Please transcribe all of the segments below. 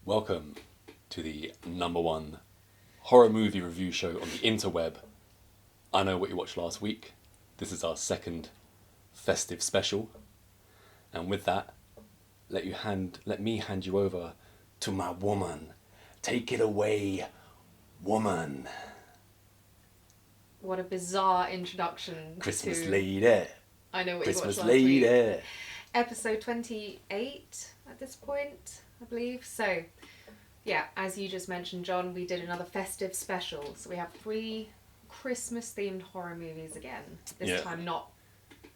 Welcome to the number one horror movie review show on the interweb. I know what you watched last week. This is our second festive special. And with that, let me hand you over to my woman. Take it away, woman. What a bizarre introduction. Christmas to... lady. I know what Christmas you watched last week. lady. Episode 28 at this point, I believe. So, yeah, as you just mentioned, John, we did another festive special. So we have 3 Christmas-themed horror movies again. This time not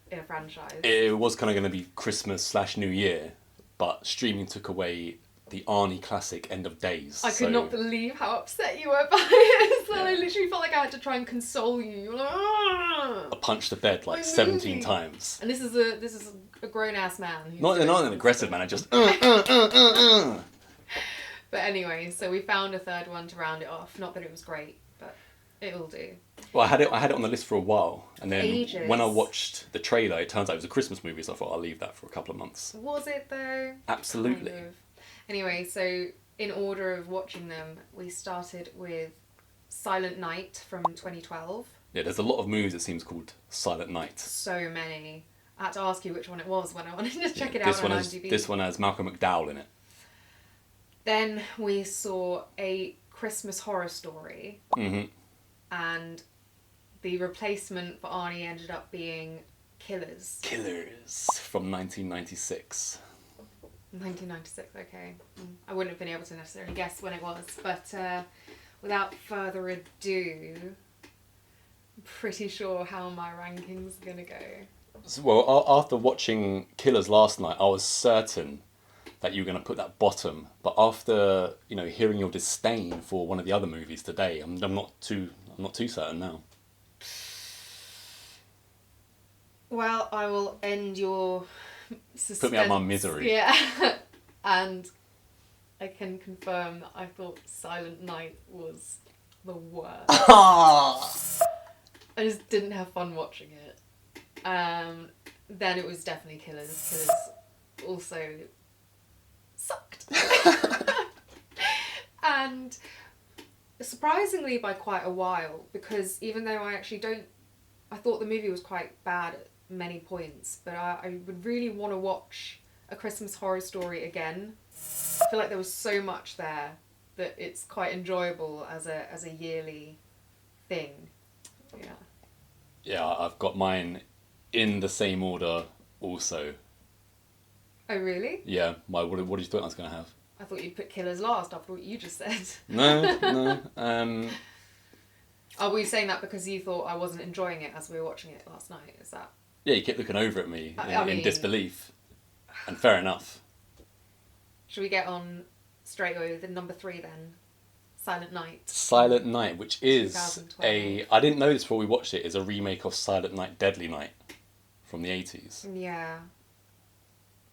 in a franchise. It was kind of going to be Christmas/New Year, but streaming took away the Arnie classic End of Days. I could not believe how upset you were by it. So I literally felt like I had to try and console you. You were like, I punched the bed like 17 times. And this is a grown-ass man. Not an aggressive man, I just But anyway, so we found a third one to round it off. Not that it was great, but it'll do. Well, I had it on the list for a while, and then Ages. when I watched the trailer, it turns out it was a Christmas movie, so I thought I'll leave that for a couple of months. Was it though? Absolutely. Kind of. Anyway, so in order of watching them, we started with Silent Night from 2012. Yeah, there's a lot of movies it seems called Silent Night. So many. I had to ask you which one it was when I wanted to check it out on IMDb. This one has Malcolm McDowell in it. Then we saw A Christmas Horror Story. Mm-hmm. And the replacement for Arnie ended up being Killers. Killers from 1996. 1996, okay. I wouldn't have been able to necessarily guess when it was, but without further ado, I'm pretty sure how my rankings are going to go. So, well, after watching Killers last night, I was certain that you were going to put that bottom, but after hearing your disdain for one of the other movies today, I'm not too certain now. Well, I will end your suspense. Put me out of my misery. Yeah. And I can confirm that I thought Silent Night was the worst. I just didn't have fun watching it. Then it was definitely Killers. Killers also sucked. And surprisingly by quite a while, because even though I thought the movie was quite bad at many points, but I would really want to watch A Christmas Horror Story again. I feel like there was so much there that it's quite enjoyable as a yearly thing. Yeah. Yeah, I've got mine in the same order also. Oh really? Yeah, what did you think I was going to have? I thought you'd put Killers last after what you just said. No. Were you saying that because you thought I wasn't enjoying it as we were watching it last night? Is that... Yeah, you kept looking over at me I mean, in disbelief. And fair enough. Should we get on straight away with the number 3 then? Silent Night. Silent Night, which is 2012. I didn't know this before we watched it, is a remake of Silent Night, Deadly Night from the 80s. Yeah.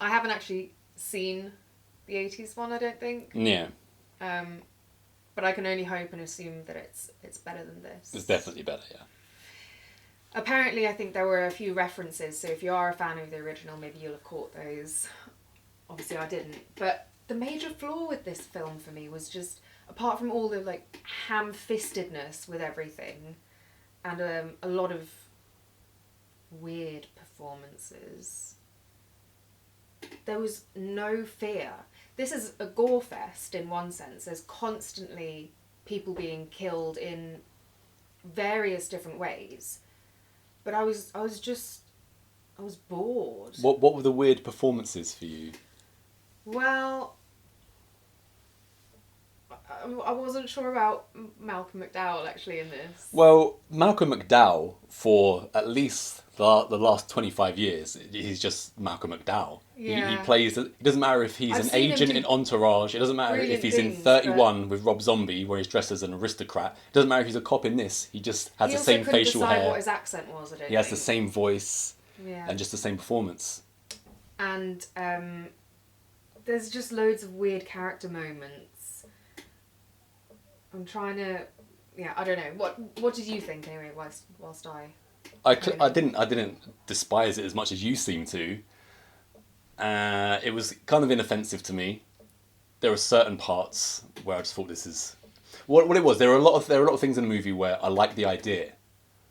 I haven't actually seen the 80s one, I don't think. Yeah. But I can only hope and assume that it's better than this. It's definitely better, yeah. Apparently, I think there were a few references, so if you are a fan of the original, maybe you'll have caught those. Obviously, I didn't. But the major flaw with this film for me was just, apart from all the ham-fistedness with everything, and a lot of weird performances, there was no fear. This is a gore fest in one sense. There's constantly people being killed in various different ways. But I was bored. What were the weird performances for you? Well, I wasn't sure about Malcolm McDowell actually in this. Well, Malcolm McDowell, for at least the last 25 years, he's just Malcolm McDowell. Yeah. He plays... It doesn't matter if he's an agent in Entourage. It doesn't matter if he's in things, 31 with Rob Zombie, where he's dressed as an aristocrat. It doesn't matter if he's a cop in this. He just has the same facial hair. He also couldn't decide what his accent was, I don't He has think. the same voice Yeah. and just the same performance. And there's just loads of weird character moments. I'm trying to... Yeah, I don't know. What did you think anyway whilst I didn't despise it as much as you seem to. It was kind of inoffensive to me. there are certain parts where I just thought this is what it was. There are a lot of things in the movie where I like the idea.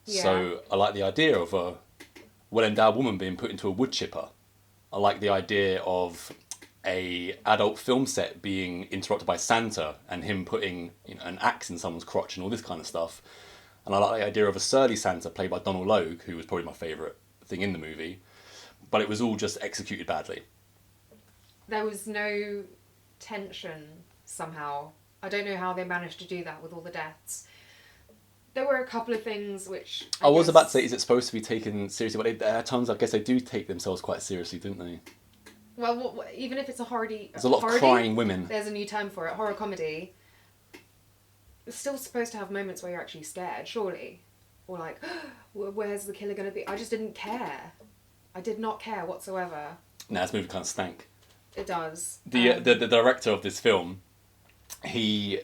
Yeah. So I like the idea of a well-endowed woman being put into a wood chipper. I like the idea of a adult film set being interrupted by Santa and him putting an axe in someone's crotch and all this kind of stuff. And I like the idea of a surly Santa played by Donald Logue, who was probably my favourite thing in the movie. But it was all just executed badly. There was no tension somehow. I don't know how they managed to do that with all the deaths. There were a couple of things which... I was about to say, is it supposed to be taken seriously? But at times, I guess they do take themselves quite seriously, don't they? Well, even if it's a horror... There's a lot of crying women. There's a new term for it, horror comedy. It's still supposed to have moments where you're actually scared, surely. Or like, where's the killer going to be? I just didn't care. I did not care whatsoever. Nah, this movie kind of stank. It does. The director of this film, he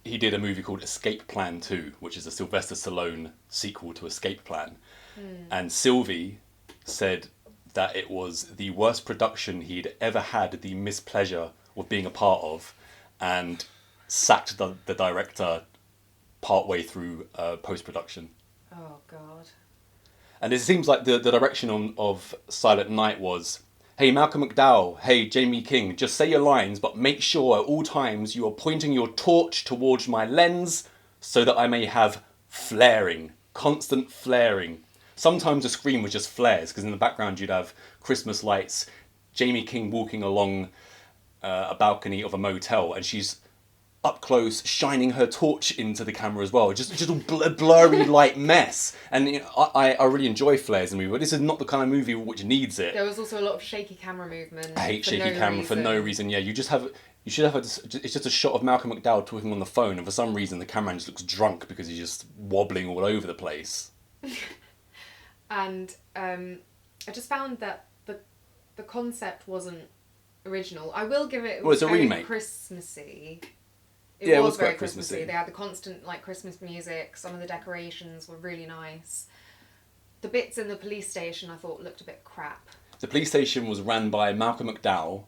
did a movie called Escape Plan 2, which is a Sylvester Stallone sequel to Escape Plan. And Sylvie said that it was the worst production he'd ever had the mispleasure of being a part of, and sacked the director partway through post-production. Oh, God. And it seems like the direction of Silent Night was, hey, Malcolm McDowell, hey, Jamie King, just say your lines, but make sure at all times you are pointing your torch towards my lens so that I may have flaring, constant flaring. Sometimes the screen was just flares, because in the background you'd have Christmas lights, Jamie King walking along a balcony of a motel, and she's up close, shining her torch into the camera as well. Just a blurry light mess. And I really enjoy flares in the movie, but this is not the kind of movie which needs it. There was also a lot of shaky camera movement. I hate shaky camera for no reason. Yeah, you should have it's just a shot of Malcolm McDowell talking on the phone, and for some reason the cameraman just looks drunk because he's just wobbling all over the place. And I just found that the concept wasn't original. I will give it. It's a very remake. Christmassy. It was very quite Christmassy. They had the constant Christmas music. Some of the decorations were really nice. The bits in the police station I thought looked a bit crap. The police station was ran by Malcolm McDowell,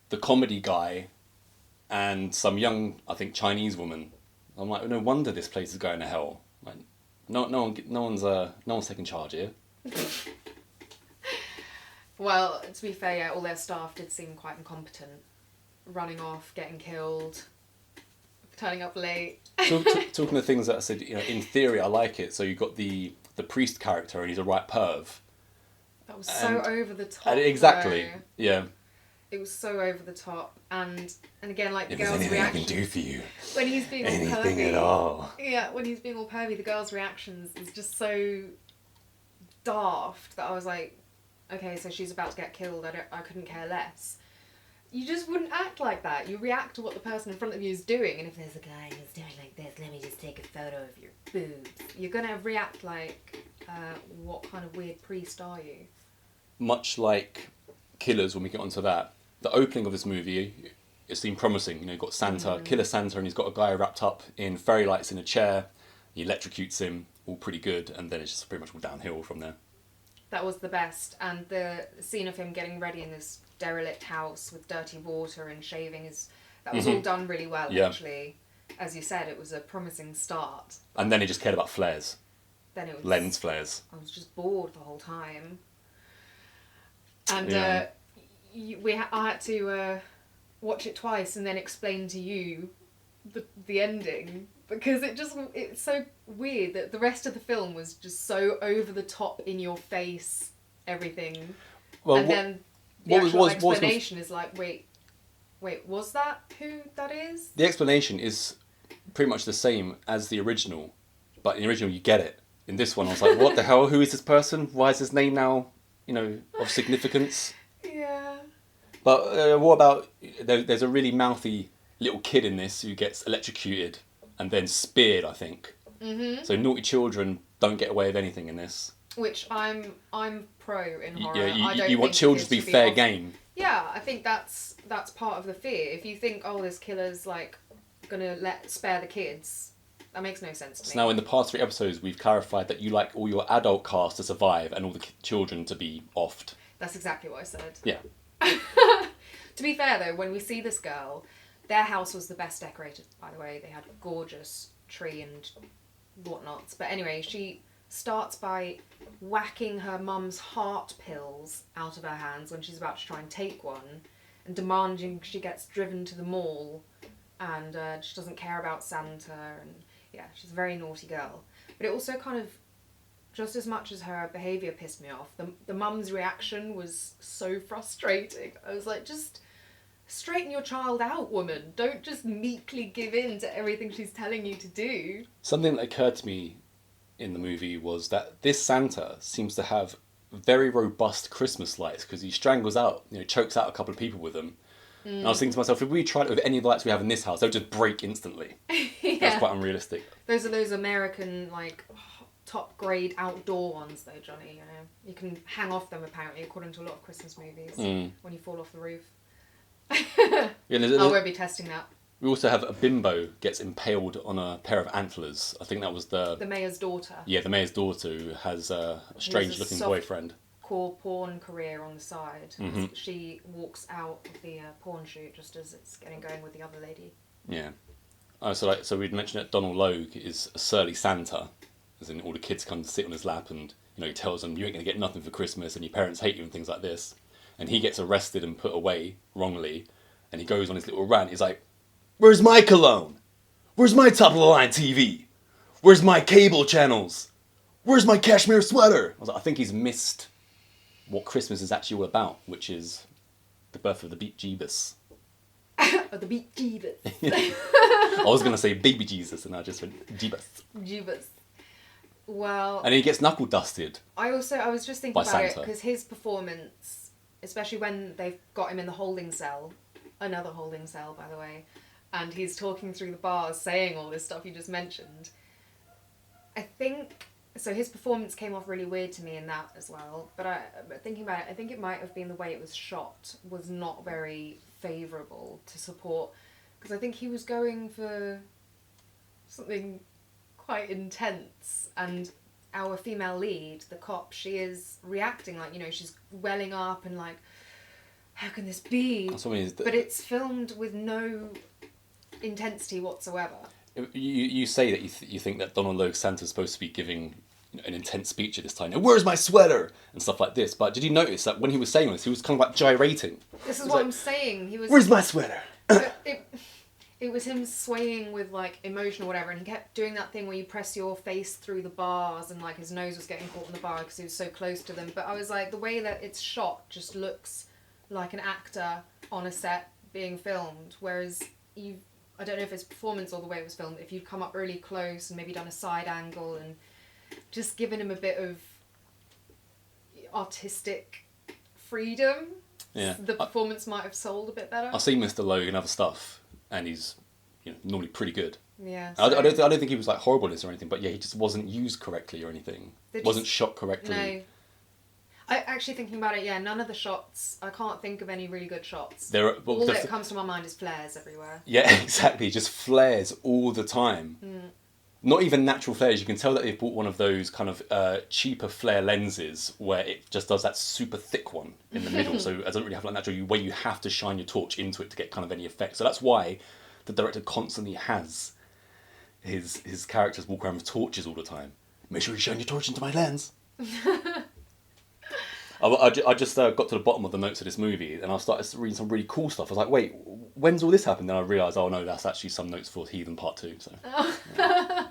the comedy guy, and some young, I think, Chinese woman. I'm like, no wonder this place is going to hell. Like, no one's taking charge here. Well, to be fair, yeah, all their staff did seem quite incompetent, running off, getting killed, turning up late. Talking of things that I said, in theory I like it. So you got the priest character, and he's a right perv. That was so over the top. Exactly. Though. Yeah. It was so over the top, and again, like the If there's girl's anything reaction I can do for you, when he's being all anything pervy. at all. Yeah, when he's being all pervy, the girl's reactions is just so daft that I was like, okay, so she's about to get killed. I couldn't care less. You just wouldn't act like that. You react to what the person in front of you is doing, and if there's a guy who's doing like this, let me just take a photo of your boobs. You're gonna react like, what kind of weird priest are you? Much like Killers, when we get onto that, the opening of this movie, it seemed promising. You've got Santa, Killer Santa, and he's got a guy wrapped up in fairy lights in a chair. He electrocutes him, all pretty good, and then it's just pretty much all downhill from there. That was the best, and the scene of him getting ready in this derelict house with dirty water and shaving that was all done really well, actually. As you said, it was a promising start. And then he just cared about flares. Then it was lens flares. I was just bored the whole time. And Yeah. I had to watch it twice and then explain to you the ending, because it's so weird that the rest of the film was just so over the top, in your face, everything. Well, and then the actual explanation is like, wait, was that who that is? The explanation is pretty much the same as the original, but in the original you get it. In this one I was like, what the hell, who is this person? Why is his name now, of significance? Yeah. But what about, there's a really mouthy little kid in this who gets electrocuted and then speared, I think. Mm-hmm. So naughty children don't get away with anything in this. Which I'm pro in horror. Yeah, I don't you want think children kids to be should fair off- game. Yeah, I think that's part of the fear. If you think, oh, this killer's gonna spare the kids, that makes no sense to me. So now in the past 3 episodes we've clarified that you like all your adult cast to survive and all the children to be offed. That's exactly what I said. Yeah. To be fair though, when we see this girl, Their house was the best decorated, by the way. They had a gorgeous tree and whatnots. But anyway, she starts by whacking her mum's heart pills out of her hands when she's about to try and take one, and demanding she gets driven to the mall, and she doesn't care about Santa, and yeah, she's a very naughty girl. But it also kind of, just as much as her behaviour pissed me off, the mum's reaction was so frustrating. I was like, just straighten your child out, woman. Don't just meekly give in to everything she's telling you to do. Something that occurred to me in the movie was that this Santa seems to have very robust Christmas lights, because he strangles out, chokes out a couple of people with them. And I was thinking to myself, if we tried it with any of the lights we have in this house, they'll just break instantly. Yeah. That's quite unrealistic. Those are those American, like, top grade outdoor ones, though, Johnny. You can hang off them, apparently, according to a lot of Christmas movies, when you fall off the roof. I won't be testing that. We also have a bimbo gets impaled on a pair of antlers. I think that was the mayor's daughter. Yeah, the mayor's daughter, who has a strange-looking boyfriend. Core porn career on the side. Mm-hmm. She walks out of the porn shoot just as it's getting going with the other lady. Yeah. So we'd mentioned that Donald Logue is a surly Santa, as in all the kids come to sit on his lap, and he tells them, you ain't going to get nothing for Christmas and your parents hate you and things like this. And he gets arrested and put away wrongly, and he goes on his little rant. He's like, where's my cologne? Where's my top-of-the-line TV? Where's my cable channels? Where's my cashmere sweater? I was like, I think he's missed what Christmas is actually all about, which is the birth of the Beat Jeebus. Oh, the Beat Jeebus. I was going to say Baby Jesus, and I just went Jeebus. Jeebus. Well... And he gets knuckle dusted. I was just thinking about Santa. It, because his performance, especially when they've got him in the holding cell, another holding cell, by the way, and he's talking through the bars, saying all this stuff you just mentioned, I think... So his performance came off really weird to me in that as well. But thinking about it, I think it might have been the way it was shot was not very favourable to support. Because I think he was going for something quite intense. And our female lead, the cop, she is reacting like, she's welling up and like, how can this be? But it's filmed with no intensity whatsoever. You say that you think that Donald Logue Santa's supposed to be giving an intense speech at this time. Now, where's my sweater? And stuff like this. But did you notice that when he was saying this, he was kind of like gyrating? This is what I'm saying. He was. Where's my sweater? It was him swaying with like emotion or whatever, and he kept doing that thing where you press your face through the bars, and like his nose was getting caught in the bar because he was so close to them. But I was like, the way that it's shot just looks like an actor on a set being filmed, whereas I don't know if it's performance or the way it was filmed, if you'd come up really close and maybe done a side angle and just given him a bit of artistic freedom, the performance might have sold a bit better. I've seen Mr. Logue in other stuff, and he's normally pretty good. Yeah. So I don't think he was like horrible in this or anything, but he just wasn't used correctly or anything. Wasn't shot correctly. No. I actually thinking about it, none of the shots, I can't think of any really good shots. All that comes to my mind is flares everywhere. Yeah, exactly. Just flares all the time. Not even natural flares. You can tell that they've bought one of those kind of cheaper flare lenses where it just does that super thick one in the middle. So it doesn't really have like natural, where you have to shine your torch into it to get kind of any effect. So that's why the director constantly has his characters walk around with torches all the time. Make sure you shine your torch into my lens. I just got to the bottom of the notes of this movie, and I started reading some really cool stuff. I was like, wait, when's all this happened? Then I realised, oh no, that's actually some notes for Heathen Part 2. So. Yeah.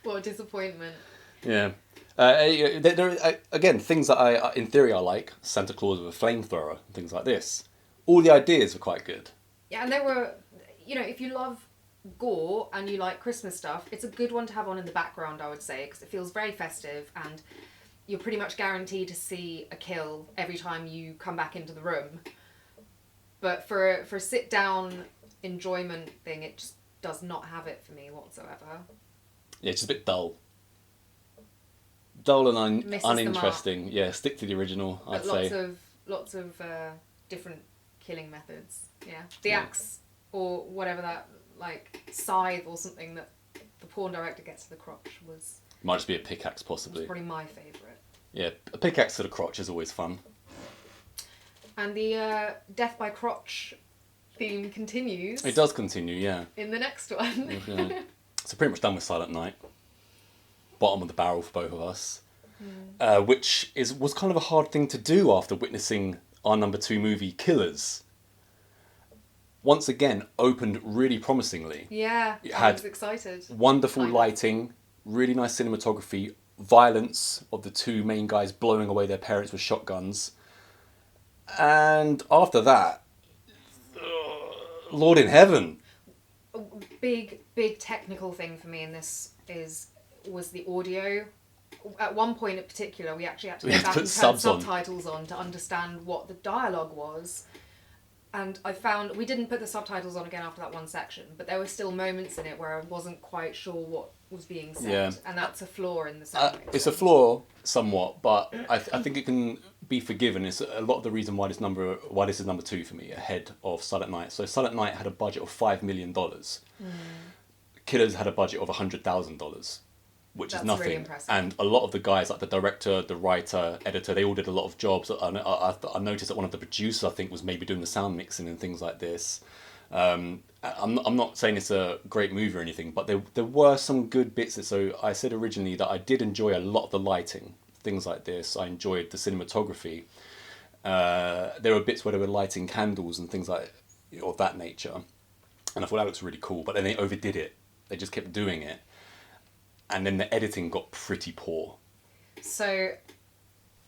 What a disappointment. Yeah. There are, again, things that in theory I like. Santa Claus with a flamethrower, things like this. All the ideas were quite good. Yeah, and there were, if you love gore and you like Christmas stuff, it's a good one to have on in the background, I would say, because it feels very festive, and you're pretty much guaranteed to see a kill every time you come back into the room. But for a sit-down enjoyment thing, it just does not have it for me whatsoever. Yeah, it's just a bit dull. Dull and uninteresting. Yeah, stick to the original, I'd say. Lots of different killing methods. Yeah. The axe, or whatever that, like, scythe or something that the porn director gets to the crotch was... Might just be a pickaxe, possibly. It's probably my favourite. Yeah, a pickaxe to the crotch is always fun. And the death by crotch theme continues. It does continue, yeah. In the next one. Yeah. So pretty much done with Silent Night. Bottom of the barrel for both of us. Which was kind of a hard thing to do after witnessing our number 2 movie, Killers. Once again, opened really promisingly. Yeah, It I had was excited. wonderful lighting, really nice cinematography, violence of the 2 main guys blowing away their parents with shotguns. And after that, Lord in Heaven. A big technical thing for me in this was the audio. At one point in particular, we actually had to go back and turn subtitles on to understand what the dialogue was. And I found we didn't put the subtitles on again after that one section, but there were still moments in it where I wasn't quite sure what was being said, Yeah. and that's a flaw in the sound. It's a flaw somewhat, but I think it can be forgiven. It's a lot of the reason why this is number 2 for me, ahead of Silent Night. So Silent Night had a budget of $5 million. Killers had a budget of $100,000. Which That's is nothing. really impressive. And a lot of the guys, like the director, the writer, editor, they all did a lot of jobs. I noticed that one of the producers, I think, was maybe doing the sound mixing and things like this. I'm not saying it's a great movie or anything, but there were some good bits. So I said originally that I did enjoy a lot of the lighting, things like this. I enjoyed the cinematography. There were bits where they were lighting candles and things like of that nature. And I thought that looks really cool, but then they overdid it. They just kept doing it. And then the editing got pretty poor. So,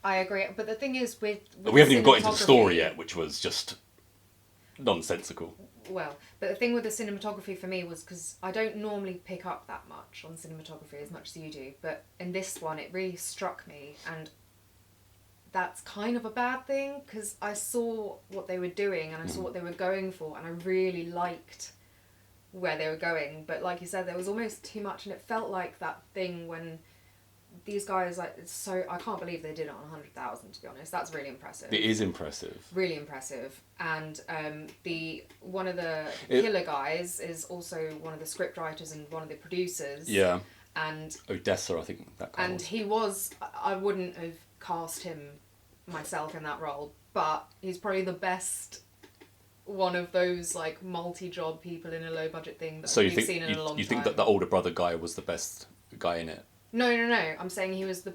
I agree. But the thing is, with we haven't even got into the cinematography- story yet, which was just nonsensical. Well, but the thing with the cinematography for me was because I don't normally pick up that much on cinematography as much as you do, but in this one it really struck me, and that's kind of a bad thing because I saw what they were doing and I saw what they were going for, and I really liked where they were going, but like you said, there was almost too much, and it felt like that thing when these guys, like, it's so, I can't believe they did it on 100,000, to be honest. That's really impressive. It is impressive. Really impressive. And one of the killer guys is also one of the script writers and one of the producers. Yeah. And Odessa, I think that guy and I wouldn't have cast him myself in that role, but he's probably the best one of those like multi-job people in a low-budget thing that we've seen in a long time. You think that the older brother guy was the best guy in it? No. I'm saying he was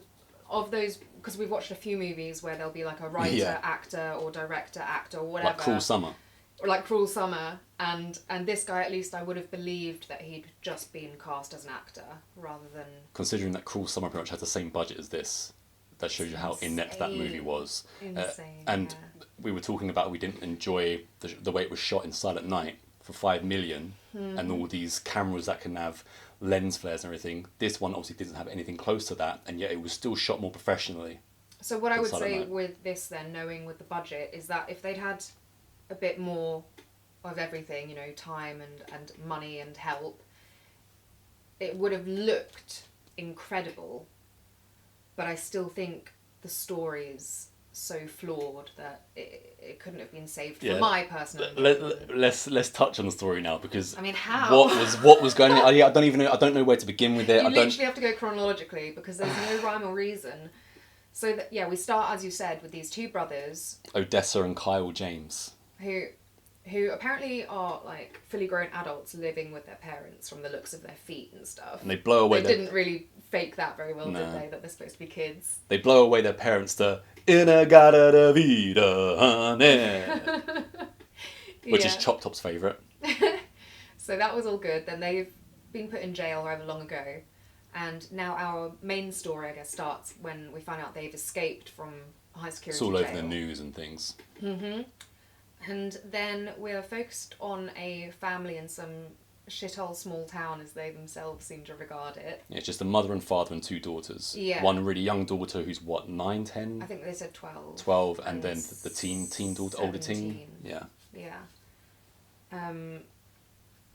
of those, because we've watched a few movies where there'll be like a writer, actor, or director, actor, or whatever. Like Cruel Summer. Or like Cruel Summer, and this guy, at least I would have believed that he'd just been cast as an actor rather than... Considering that Cruel Summer pretty much has the same budget as this, that shows you how inept that movie was. Insane, and we were talking about we didn't enjoy the way it was shot in Silent Night for $5 million, and all these cameras that can have lens flares and everything. This one obviously didn't have anything close to that, and yet it was still shot more professionally. So what I would say with this then, knowing with the budget, is that if they'd had a bit more of everything, you know, time and money and help, it would have looked incredible. But I still think the story is so flawed that it couldn't have been saved for my personal let's touch on the story now, because I mean, how what was going on? I don't know where to begin with it. You literally have to go chronologically because there's no rhyme or reason. So that, we start, as you said, with these two brothers, Odessa and Kyle James, who apparently are like fully grown adults living with their parents from the looks of their feet and stuff. And they blow away. They didn't really fake that very well, did they? That they're supposed to be kids. They blow away their parents to "Inagata da vida, honey," which is Chop Top's favourite. So that was all good. Then they've been put in jail however long ago, and now our main story, I guess, starts when we find out they've escaped from a high security jail. It's all over the news and things. Mm-hmm. And then we're focused on a family in some shithole small town, as they themselves seem to regard it. Yeah, it's just a mother and father and two daughters. Yeah. One really young daughter who's, 9, 10? I think they said 12. 12, and then the teen daughter, 17. older teen. Yeah. Yeah.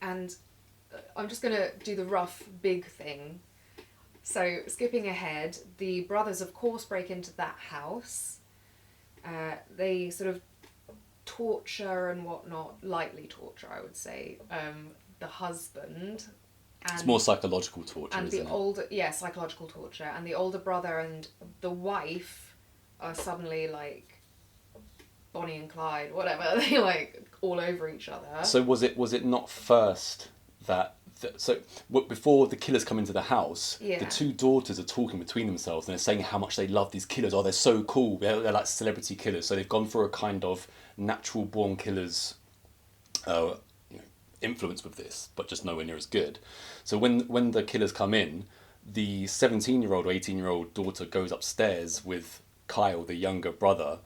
And I'm just going to do the rough, big thing. So, skipping ahead, the brothers, of course, break into that house. They sort of torture and whatnot, lightly torture, I would say, the husband. And it's more psychological torture, and isn't it? Psychological torture. And the older brother and the wife are suddenly, like, Bonnie and Clyde, whatever. They like all over each other. So was it not first that before the killers come into the house, Yeah. the two daughters are talking between themselves and they're saying how much they love these killers. Oh, they're so cool. They're like celebrity killers. So they've gone for a kind of natural born killers influence with this, but just nowhere near as good. So when the killers come in, the 17-year-old or 18-year-old daughter goes upstairs with Kyle, the younger brother,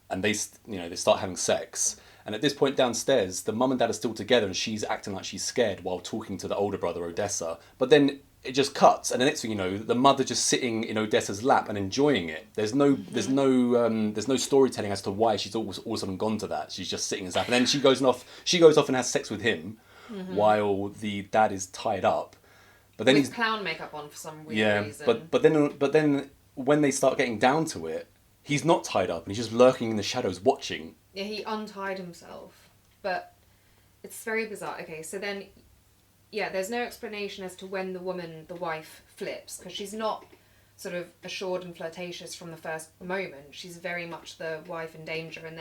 and they start having sex. And at this point downstairs, the mum and dad are still together, and she's acting like she's scared while talking to the older brother, Odessa. But then it just cuts, and the next thing you know, the mother just sitting in Odessa's lap and enjoying it. There's no storytelling as to why she's all of a sudden gone to that. She's just sitting in his lap, and then she goes off and has sex with him, while the dad is tied up. But then with clown makeup on for some weird reason. but then when they start getting down to it, he's not tied up and he's just lurking in the shadows watching. Yeah, he untied himself, but it's very bizarre. Okay, so then, yeah, there's no explanation as to when the wife, flips, because she's not sort of assured and flirtatious from the first moment. She's very much the wife in danger, and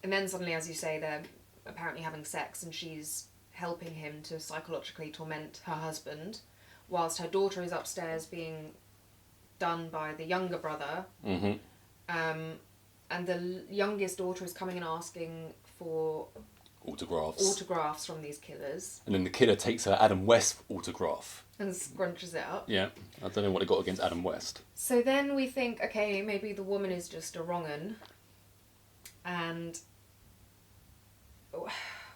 then suddenly, as you say, they're apparently having sex, and she's helping him to psychologically torment her husband, whilst her daughter is upstairs being done by the younger brother. Mm-hmm. And the youngest daughter is coming and asking for autographs from these killers. And then the killer takes her Adam West autograph. And scrunches it up. Yeah, I don't know what they got against Adam West. So then we think, okay, maybe the woman is just a wrong'un. And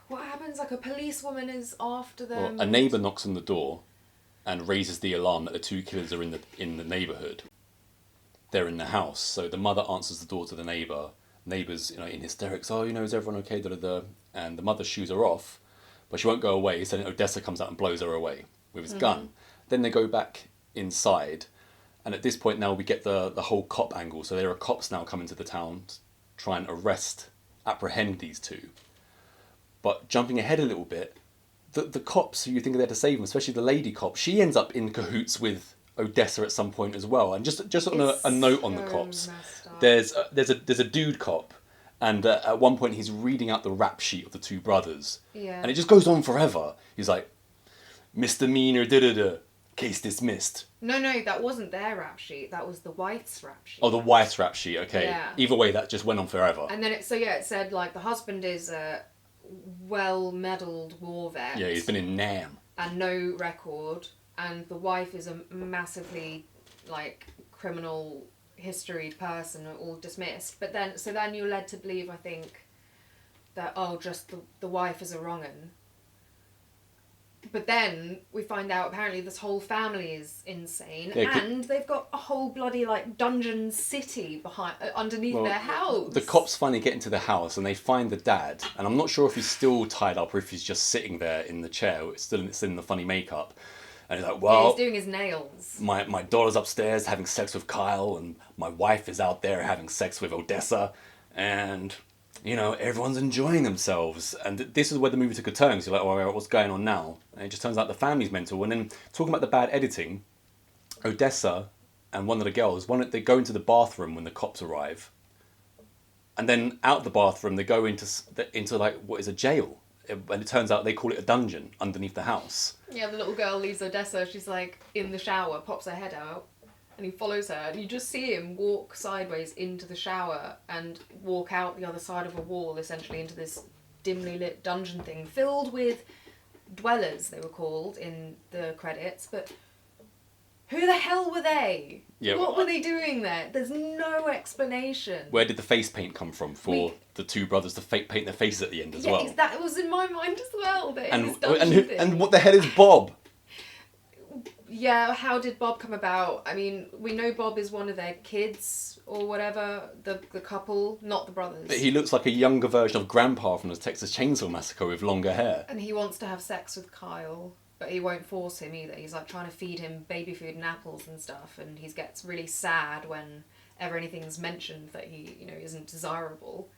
what happens? Like a policewoman is after them. Well, a neighbour knocks on the door and raises the alarm that the two killers are in the neighbourhood. They're in the house, so the mother answers the door to the neighbour. Neighbour's in hysterics. Oh, is everyone okay? Da, da, da. And the mother shoos her off, but she won't go away. So then Odessa comes out and blows her away with his gun. Then they go back inside, and at this point now we get the whole cop angle. So there are cops now coming to the town to try and apprehend these two. But jumping ahead a little bit, the cops who you think are there to save them, especially the lady cop, she ends up in cahoots with Odessa at some point as well. And just on a note on the cops, there's a dude cop, and at one point he's reading out the rap sheet of the two brothers, and it just goes on forever. He's like, misdemeanor, da-da-da, case dismissed. No, that wasn't their rap sheet. That was the wife's rap sheet. Oh, the wife's rap sheet. Okay. Yeah. Either way, that just went on forever. And then it said like the husband is a well-medalled war vet. Yeah, he's been in Nam. And no record. And the wife is a massively like criminal history person, all dismissed. But then you're led to believe, I think, that just the wife is a wrong'un. But then we find out apparently this whole family is insane, and they've got a whole bloody like dungeon city underneath their house. The cops finally get into the house and they find the dad, and I'm not sure if he's still tied up or if he's just sitting there in the chair. It's still in the funny makeup, and he's like, "Well, he's doing his nails. My daughter's upstairs having sex with Kyle, and my wife is out there having sex with Odessa, and." Everyone's enjoying themselves. And this is where the movie took a turn. So you're like, oh, what's going on now? And it just turns out the family's mental. And then talking about the bad editing, Odessa and one of the girls, they go into the bathroom when the cops arrive. And then out the bathroom, they go into like what is a jail. And it turns out they call it a dungeon underneath the house. Yeah, the little girl leaves Odessa. She's like in the shower, pops her head out. And he follows her, and you just see him walk sideways into the shower and walk out the other side of a wall, essentially into this dimly lit dungeon thing filled with dwellers, they were called in the credits. But who the hell were they? Yeah, what were they doing there? There's no explanation. Where did the face paint come from for the two brothers to paint their faces at the end as well? Yeah, that was in my mind as well. And what the hell is Bob? Yeah, how did Bob come about? I mean, we know Bob is one of their kids or whatever, the couple, not the brothers. But he looks like a younger version of Grandpa from the Texas Chainsaw Massacre with longer hair. And he wants to have sex with Kyle, but he won't force him either. He's like trying to feed him baby food and apples and stuff, and he gets really sad whenever anything's mentioned that he, isn't desirable.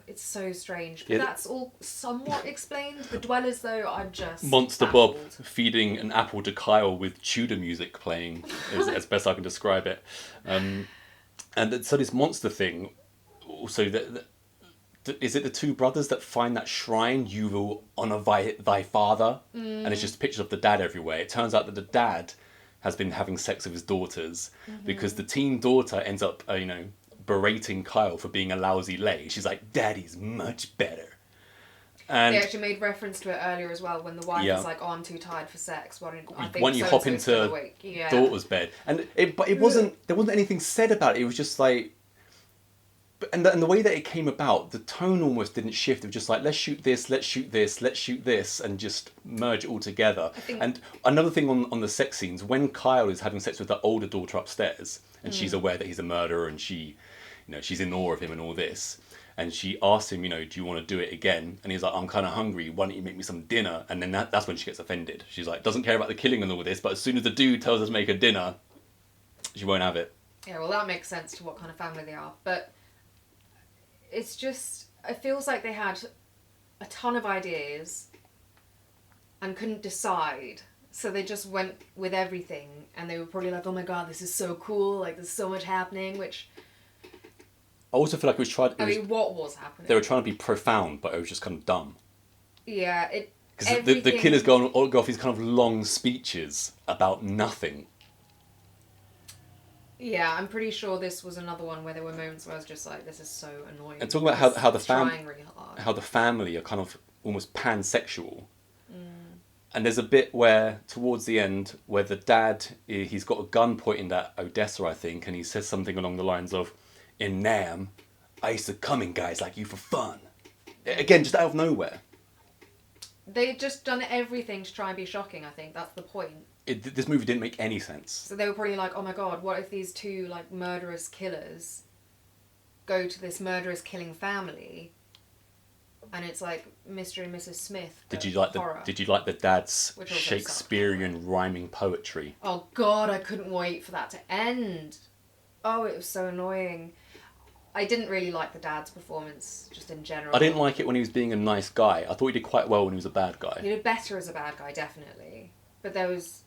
It's so strange, but that's all somewhat explained. The dwellers, though, are just Monster baffled. Bob feeding an apple to Kyle with Tudor music playing, as best I can describe it. And so this monster thing, also, is it the two brothers that find that shrine, you will honour thy father? And it's just pictures of the dad everywhere. It turns out that the dad has been having sex with his daughters because the teen daughter ends up, berating Kyle for being a lousy lay. She's like, Daddy's much better. And they actually made reference to it earlier as well when the wife Yeah. is like, "Oh, I'm too tired for sex. Why don't you hop so-and-so's still into awake?" Yeah. daughter's bed, and it wasn't, there wasn't anything said about it. It was just like, and the way that it came about, the tone almost didn't shift. It was just like, let's shoot this, let's shoot this, let's shoot this, and just merge it all together. And another thing on the sex scenes, when Kyle is having sex with the older daughter upstairs, and she's aware that he's a murderer, and she's in awe of him and all this, and she asks him, do you want to do it again? And he's like, I'm kind of hungry, why don't you make me some dinner? And then that's when she gets offended. She's like, doesn't care about the killing and all this, but as soon as the dude tells her to make her dinner, she won't have it. Yeah, well, that makes sense to what kind of family they are. But it's just, it feels like they had a ton of ideas and couldn't decide. So they just went with everything, and they were probably like, oh my god, this is so cool, like there's so much happening, which... I also feel like what was happening? They were trying to be profound, but it was just kind of dumb. Yeah, because the killer's go off these kind of long speeches about nothing. Yeah, I'm pretty sure this was another one where there were moments where I was just like, this is so annoying. And talking about how the family are kind of almost pansexual. And there's a bit where, towards the end, where the dad, he's got a gun pointing at Odessa, I think, and he says something along the lines of, in Nam, I used to come in guys like you for fun. Again, just out of nowhere. They've just done everything to try and be shocking, I think. That's the point. This movie didn't make any sense. So they were probably like, oh my god, what if these two, like, murderous killers go to this murderous killing family, and it's like Mr. and Mrs. Smith, Did you like the dad's Which also Shakespearean rhyming poetry? Oh god, I couldn't wait for that to end. Oh, it was so annoying. I didn't really like the dad's performance, just in general. I didn't like it when he was being a nice guy. I thought he did quite well when he was a bad guy. He did better as a bad guy, definitely. But there was...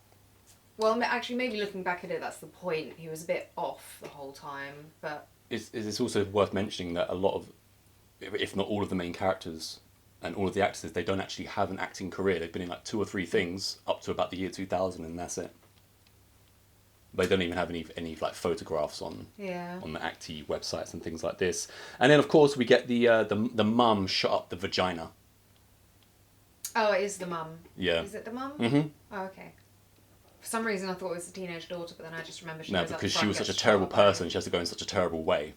Well, actually, maybe looking back at it, that's the point. He was a bit off the whole time, but... It's also worth mentioning that a lot of, if not all of the main characters and all of the actors, they don't actually have an acting career. They've been in like 2 or 3 things up to about the year 2000, and that's it. They don't even have any like photographs on the actee websites and things like this. And then of course we get the mum shot up the vagina. Oh, it is the mum. Yeah. Is it the mum? Mm-hmm. Oh, okay. For some reason I thought it was the teenage daughter, but then I just remember because she was such a terrible person, she has to go in such a terrible way.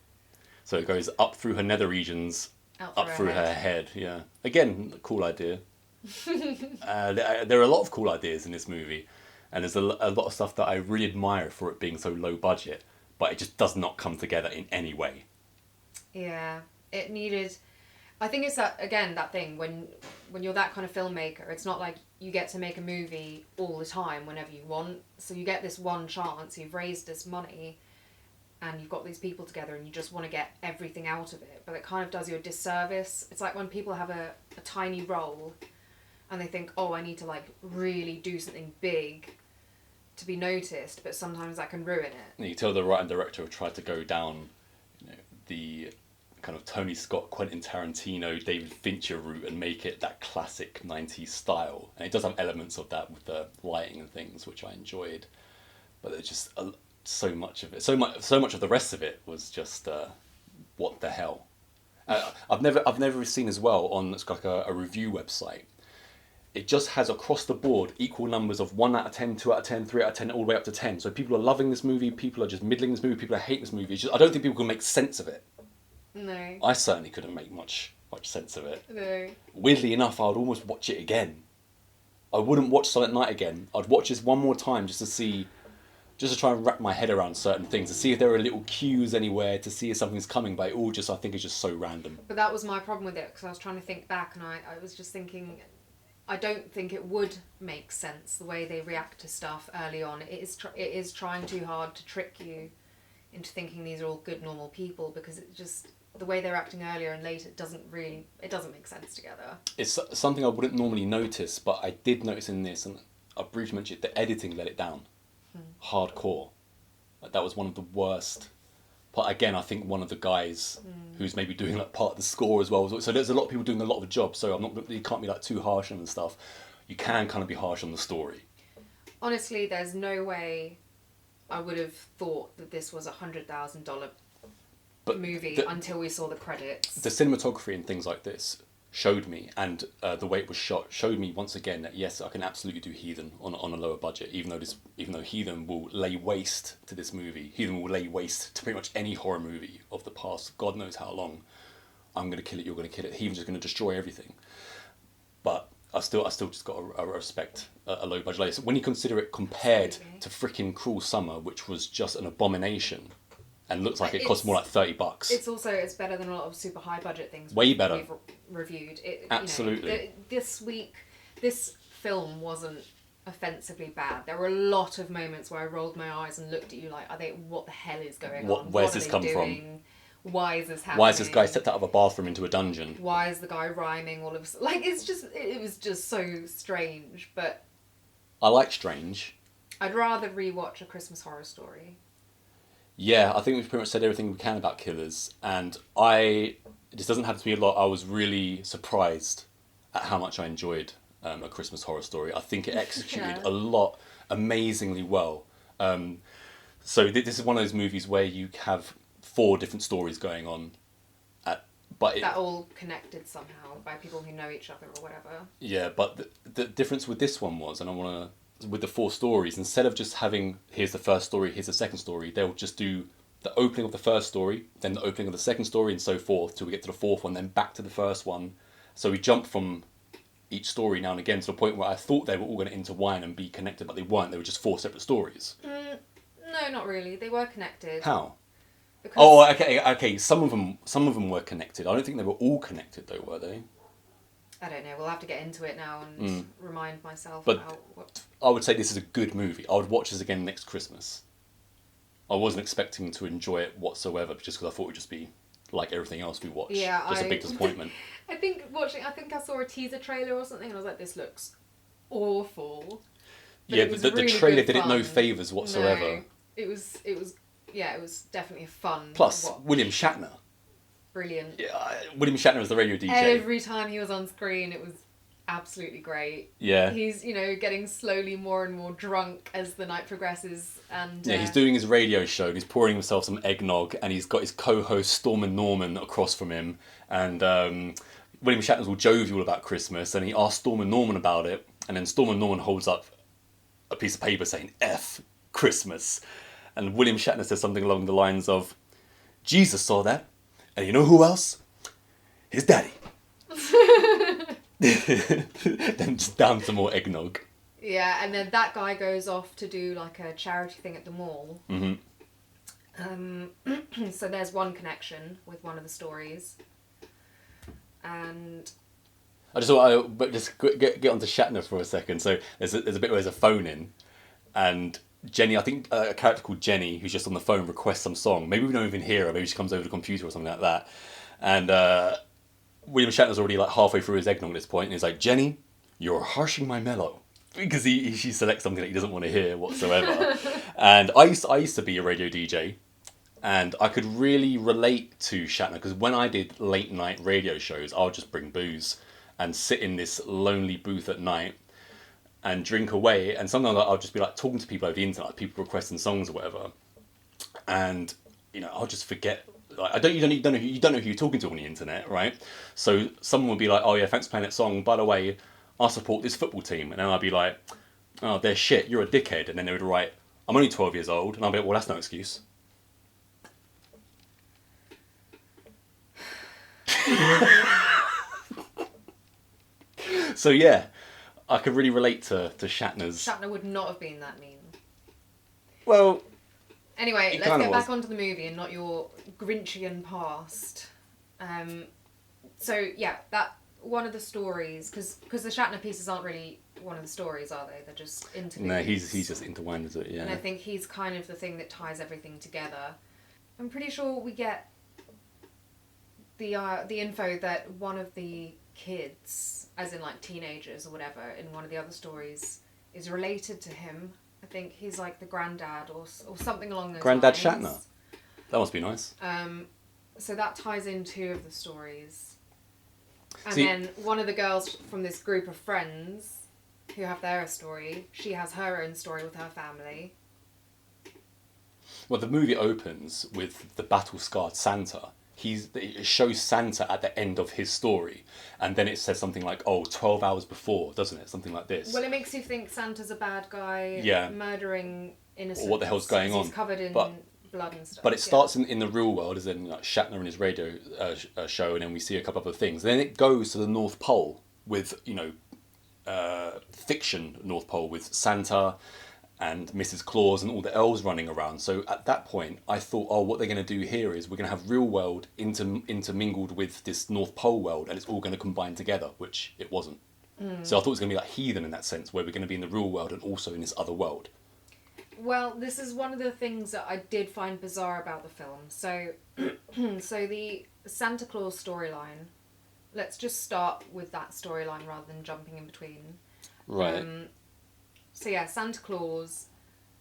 So it goes up through her nether regions, up through her head. Yeah. Again, cool idea. There are a lot of cool ideas in this movie. And there's a lot of stuff that I really admire for it being so low budget, but it just does not come together in any way. Yeah, it needed... I think it's that thing, when you're that kind of filmmaker, it's not like you get to make a movie all the time whenever you want. So you get this one chance, you've raised this money, and you've got these people together and you just want to get everything out of it. But it kind of does you a disservice. It's like when people have a tiny role and they think, oh, I need to like really do something big to be noticed, but sometimes that can ruin it. And you tell the writer and director have tried to go down the kind of Tony Scott, Quentin Tarantino, David Fincher route and make it that classic 90s style. And it does have elements of that with the lighting and things, which I enjoyed. But it's just so much of it. So much of the rest of it was just what the hell. I've never seen as well on it's like a review website. It just has across the board equal numbers of 1 out of 10, 2 out of 10, 3 out of 10, all the way up to 10. So people are loving this movie, people are just middling this movie, people are hating this movie. It's just, I don't think people can make sense of it. No. I certainly couldn't make much sense of it. No. Weirdly enough, I would almost watch it again. I wouldn't watch Silent Night again. I'd watch this one more time just to try and wrap my head around certain things, to see if there are little cues anywhere, to see if something's coming, but it all just, I think, is just so random. But that was my problem with it, because I was trying to think back, and I was just thinking... I don't think it would make sense the way they react to stuff early on. It is trying too hard to trick you into thinking these are all good, normal people, because it just, the way they're acting earlier and later, it doesn't make sense together. It's something I wouldn't normally notice, but I did notice in this, and I briefly mentioned it, the editing let it down. Hardcore. Like, that was one of the worst But again, I think one of the guys who's maybe doing like part of the score as well. So there's a lot of people doing a lot of the job. So you can't be like too harsh on them and stuff. You can kind of be harsh on the story. Honestly, there's no way I would have thought that this was $100,000 movie until we saw the credits. The cinematography and things like this showed me, and the way it was shot showed me once again that yes, I can absolutely do Heathen on a lower budget. Even though Heathen will lay waste to this movie, Heathen will lay waste to pretty much any horror movie of the past. God knows how long. I'm gonna kill it. You're gonna kill it. Heathen's just gonna destroy everything. But I still just got a respect a low budget. Like, so when you consider it compared to freaking Cruel Summer, which was just an abomination. And looks like it cost more like $30. It's better than a lot of super high budget things. Way better. We've reviewed. Absolutely. This week, this film wasn't offensively bad. There were a lot of moments where I rolled my eyes and looked at you like, what the hell is going on? Where's this come from? Why is this happening? Why is this guy stepped out of a bathroom into a dungeon? Why is the guy rhyming all of like it was just so strange. But I like strange. I'd rather rewatch A Christmas Horror Story. Yeah, I think we've pretty much said everything we can about Killers, and this doesn't happen to me a lot. I was really surprised at how much I enjoyed A Christmas Horror Story. I think it executed a lot amazingly well. So this is one of those movies where you have 4 different stories going on, that all connected somehow by people who know each other or whatever. Yeah, but the difference with this one was, and I want to. With the 4 stories, instead of just having here's the first story, here's the second story, they'll just do the opening of the first story, then the opening of the second story, and so forth till we get to the 4th one, then back to the first one. So we jump from each story now and again to the point where I thought they were all going to intertwine and be connected, but they weren't. They were just 4 separate stories. No, not really. They were connected. How? Because Okay. Some of them were connected. I don't think they were all connected though, were they? I don't know. We'll have to get into it now and remind myself But about what. I would say this is a good movie. I would watch this again next Christmas. I wasn't expecting to enjoy it whatsoever, just because I thought it would just be like everything else we watched. Yeah, just a big disappointment. I think I saw a teaser trailer or something, and I was like, "This looks awful." But the trailer did it no favours whatsoever. No, it was definitely a fun. Plus, watch. William Shatner. Brilliant. Yeah, William Shatner was the radio DJ. Every time he was on screen, it was absolutely great. Yeah. He's, getting slowly more and more drunk as the night progresses. And he's doing his radio show and he's pouring himself some eggnog and he's got his co-host Stormin Norman across from him. And William Shatner's all jovial about Christmas and he asks Stormin Norman about it. And then Stormin Norman holds up a piece of paper saying, F Christmas. And William Shatner says something along the lines of, Jesus saw that. And you know who else? His daddy. Then just down some more eggnog. Yeah, and then that guy goes off to do like a charity thing at the mall. Mm-hmm. So there's one connection with one of the stories. And I just want to get onto Shatner for a second. So there's a bit where there's a phone in, and Jenny, I think a character called Jenny, who's just on the phone, requests some song. Maybe we don't even hear her. Maybe she comes over the computer or something like that. And William Shatner's already like halfway through his eggnog at this point, and he's like, Jenny, you're harshing my mellow. Because she selects something that he doesn't want to hear whatsoever. And I used to be a radio DJ, and I could really relate to Shatner, because when I did late night radio shows, I would just bring booze and sit in this lonely booth at night and drink away, and sometimes I'll just be like talking to people over the internet, like people requesting songs or whatever, and I'll just forget. Like, you don't know who you're talking to on the internet, right? So someone will be like, "Oh yeah, thanks for playing that song. By the way, I support this football team," and then I'll be like, "Oh, they're shit. You're a dickhead." And then they would write, "I'm only 12 years old," and I'll be like, "Well, that's no excuse." So yeah. I could really relate to Shatner's... Shatner would not have been that mean. Well... Anyway, let's get back onto the movie and not your Grinchian past. So, yeah, that... One of the stories... Because the Shatner pieces aren't really one of the stories, are they? They're just interludes. No, he's just intertwined with it, yeah. And I think he's kind of the thing that ties everything together. I'm pretty sure we get the info that one of the kids, as in like teenagers or whatever, in one of the other stories, is related to him. I think he's like the granddad or something along those Granddad lines. Shatner. That must be nice. So that ties in 2 of the stories. And See- then one of the girls from this group of friends who have their story, she has her own story with her family. Well, the movie opens with the battle-scarred Santa. It shows Santa at the end of his story, and then it says something like, 12 hours before, doesn't it? Something like this. Well, it makes you think Santa's a bad guy, Yeah. murdering innocents. Or what the hell's going on? He's covered in But- blood and stuff. But it starts in the real world, as in like Shatner and his radio show, and then we see a couple of other things. Then it goes to the North Pole with, fiction North Pole with Santa and Mrs. Claus and all the elves running around. So at that point, I thought, what they're going to do here is we're going to have real world intermingled with this North Pole world, and it's all going to combine together, which it wasn't. So I thought it was going to be like Heathen in that sense, where we're going to be in the real world and also in this other world. Well, this is one of the things that I did find bizarre about the film. So, so the Santa Claus storyline, let's just start with that storyline rather than jumping in between. Right. So yeah, Santa Claus,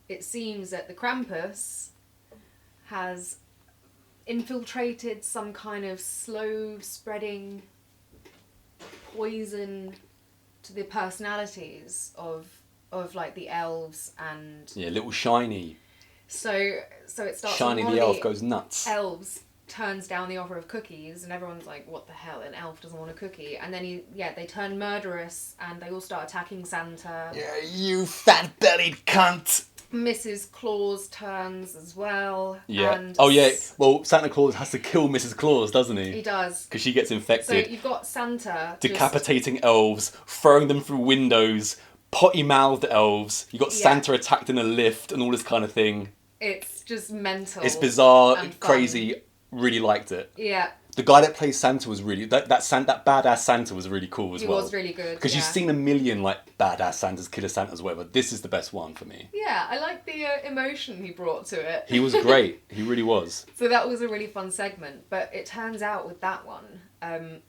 it seems that the Krampus has infiltrated some kind of slow spreading poison to the personalities of like the elves and Yeah, little Shiny. so it starts Shiny when the one of elf goes nuts. elves turns down the offer of cookies and everyone's like, what the hell, an elf doesn't want a cookie, and then they turn murderous and they all start attacking Santa. Yeah, you fat-bellied cunt! Mrs. Claus turns as well. Yeah. And Well, Santa Claus has to kill Mrs. Claus, doesn't he? he does. Because she gets So infected. you've got Santa Decapitating elves, throwing them through windows, potty-mouthed elves. You got Yeah. Santa attacked in a lift and all this kind of thing. It's just mental. It's bizarre, and fun. crazy. Really liked it. Yeah, The guy that plays Santa was really that badass Santa was really cool as he well. was really good. Because you've seen a million like badass Santas, killer Santas, whatever. This is the best one for me. Yeah, I like the emotion he brought to it. He was great. He really was. So that was a really fun segment. But it turns out with that one,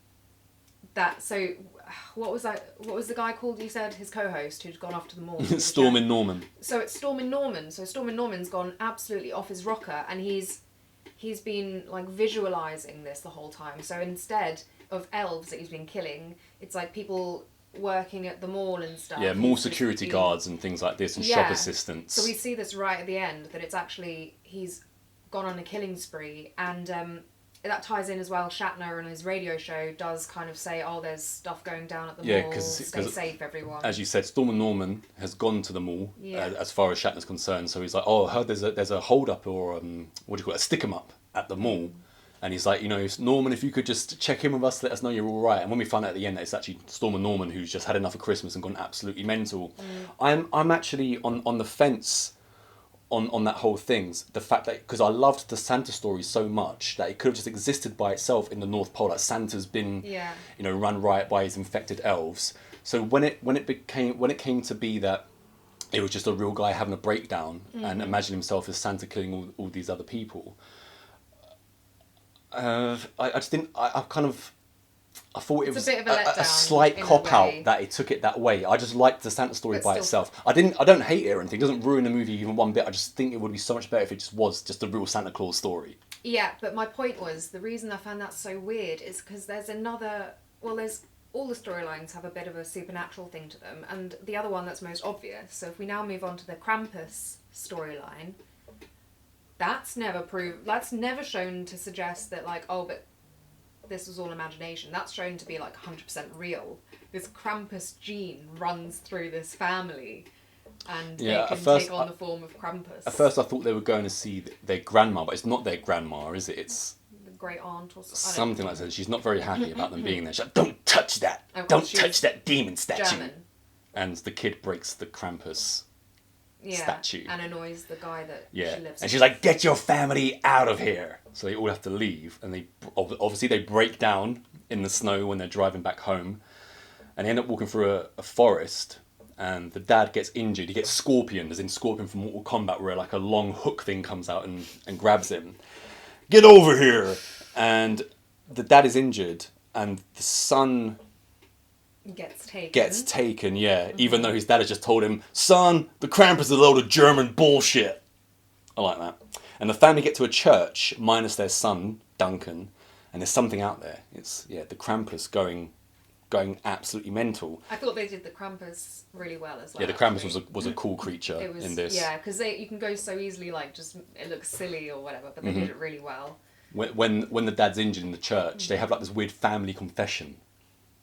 what was the guy called? You said his co-host who'd gone off to the mall. Stormin' Norman. So it's Stormin' Norman. So Stormin' Norman's gone absolutely off his rocker, and he's been like visualizing this the whole time. So instead of elves that he's been killing, it's like people working at the mall and stuff. Yeah, mall security guards and things like this, and shop assistants. So we see this right at the end, that it's actually, he's gone on a killing spree, and that ties in as well. Shatner on his radio show does kind of say, there's stuff going down at the mall, stay safe everyone. As you said, Stormin' Norman has gone to the mall, as far as Shatner's concerned, so he's like, I heard there's a hold up, or what do you call it, a stick 'em up at the mall. And he's like, Norman, if you could just check in with us, let us know you're all right. And when we find out at the end that it's actually Stormin' Norman who's just had enough of Christmas and gone absolutely mental, I'm actually on the fence on that whole thing. The fact that, because I loved the Santa story so much that it could have just existed by itself in the North Pole. Like Santa's been, run riot by his infected elves. So when it came to be that it was just a real guy having a breakdown and imagine himself as Santa killing all these other people. I just didn't. I thought it was a bit of a letdown, slight in a cop out way. that it took it that way. I just liked the Santa story by itself. I don't hate it or anything. It doesn't ruin the movie even one bit. I just think it would be so much better if it just was just a real Santa Claus story. Yeah, but my point was, the reason I found that so weird is because there's all the storylines have a bit of a supernatural thing to them, and the other one that's most obvious. So if we now move on to the Krampus storyline, that's never shown to suggest that but this was all imagination. That's shown to be 100% real. This Krampus gene runs through this family, and they can take on the form of Krampus. At first I thought they were going to see their grandma, but it's not their grandma, is it? It's the great aunt or something like that. She's not very happy about them being there. She's like, don't touch that! Don't touch that demon statue! German. And the kid breaks the Krampus statue. And annoys the guy that she lives with. And she's like, get your family out of here! So they all have to leave, and they obviously break down in the snow when they're driving back home, and they end up walking through a forest, and the dad gets injured. He gets scorpioned, as in Scorpion from Mortal Kombat, where a long hook thing comes out and grabs him. Get over here! And the dad is injured, and the son gets taken, even though his dad has just told him, son, the Krampus is a load of German bullshit. I like that. And the family get to a church minus their son Duncan, and there's something out there. It's the Krampus going absolutely mental. I thought they did the Krampus really well as well. Yeah, the Krampus was a cool creature in this. Yeah, because you can go so easily like just it looks silly or whatever, but they did it really well. When the dad's injured in the church, they have like this weird family confession,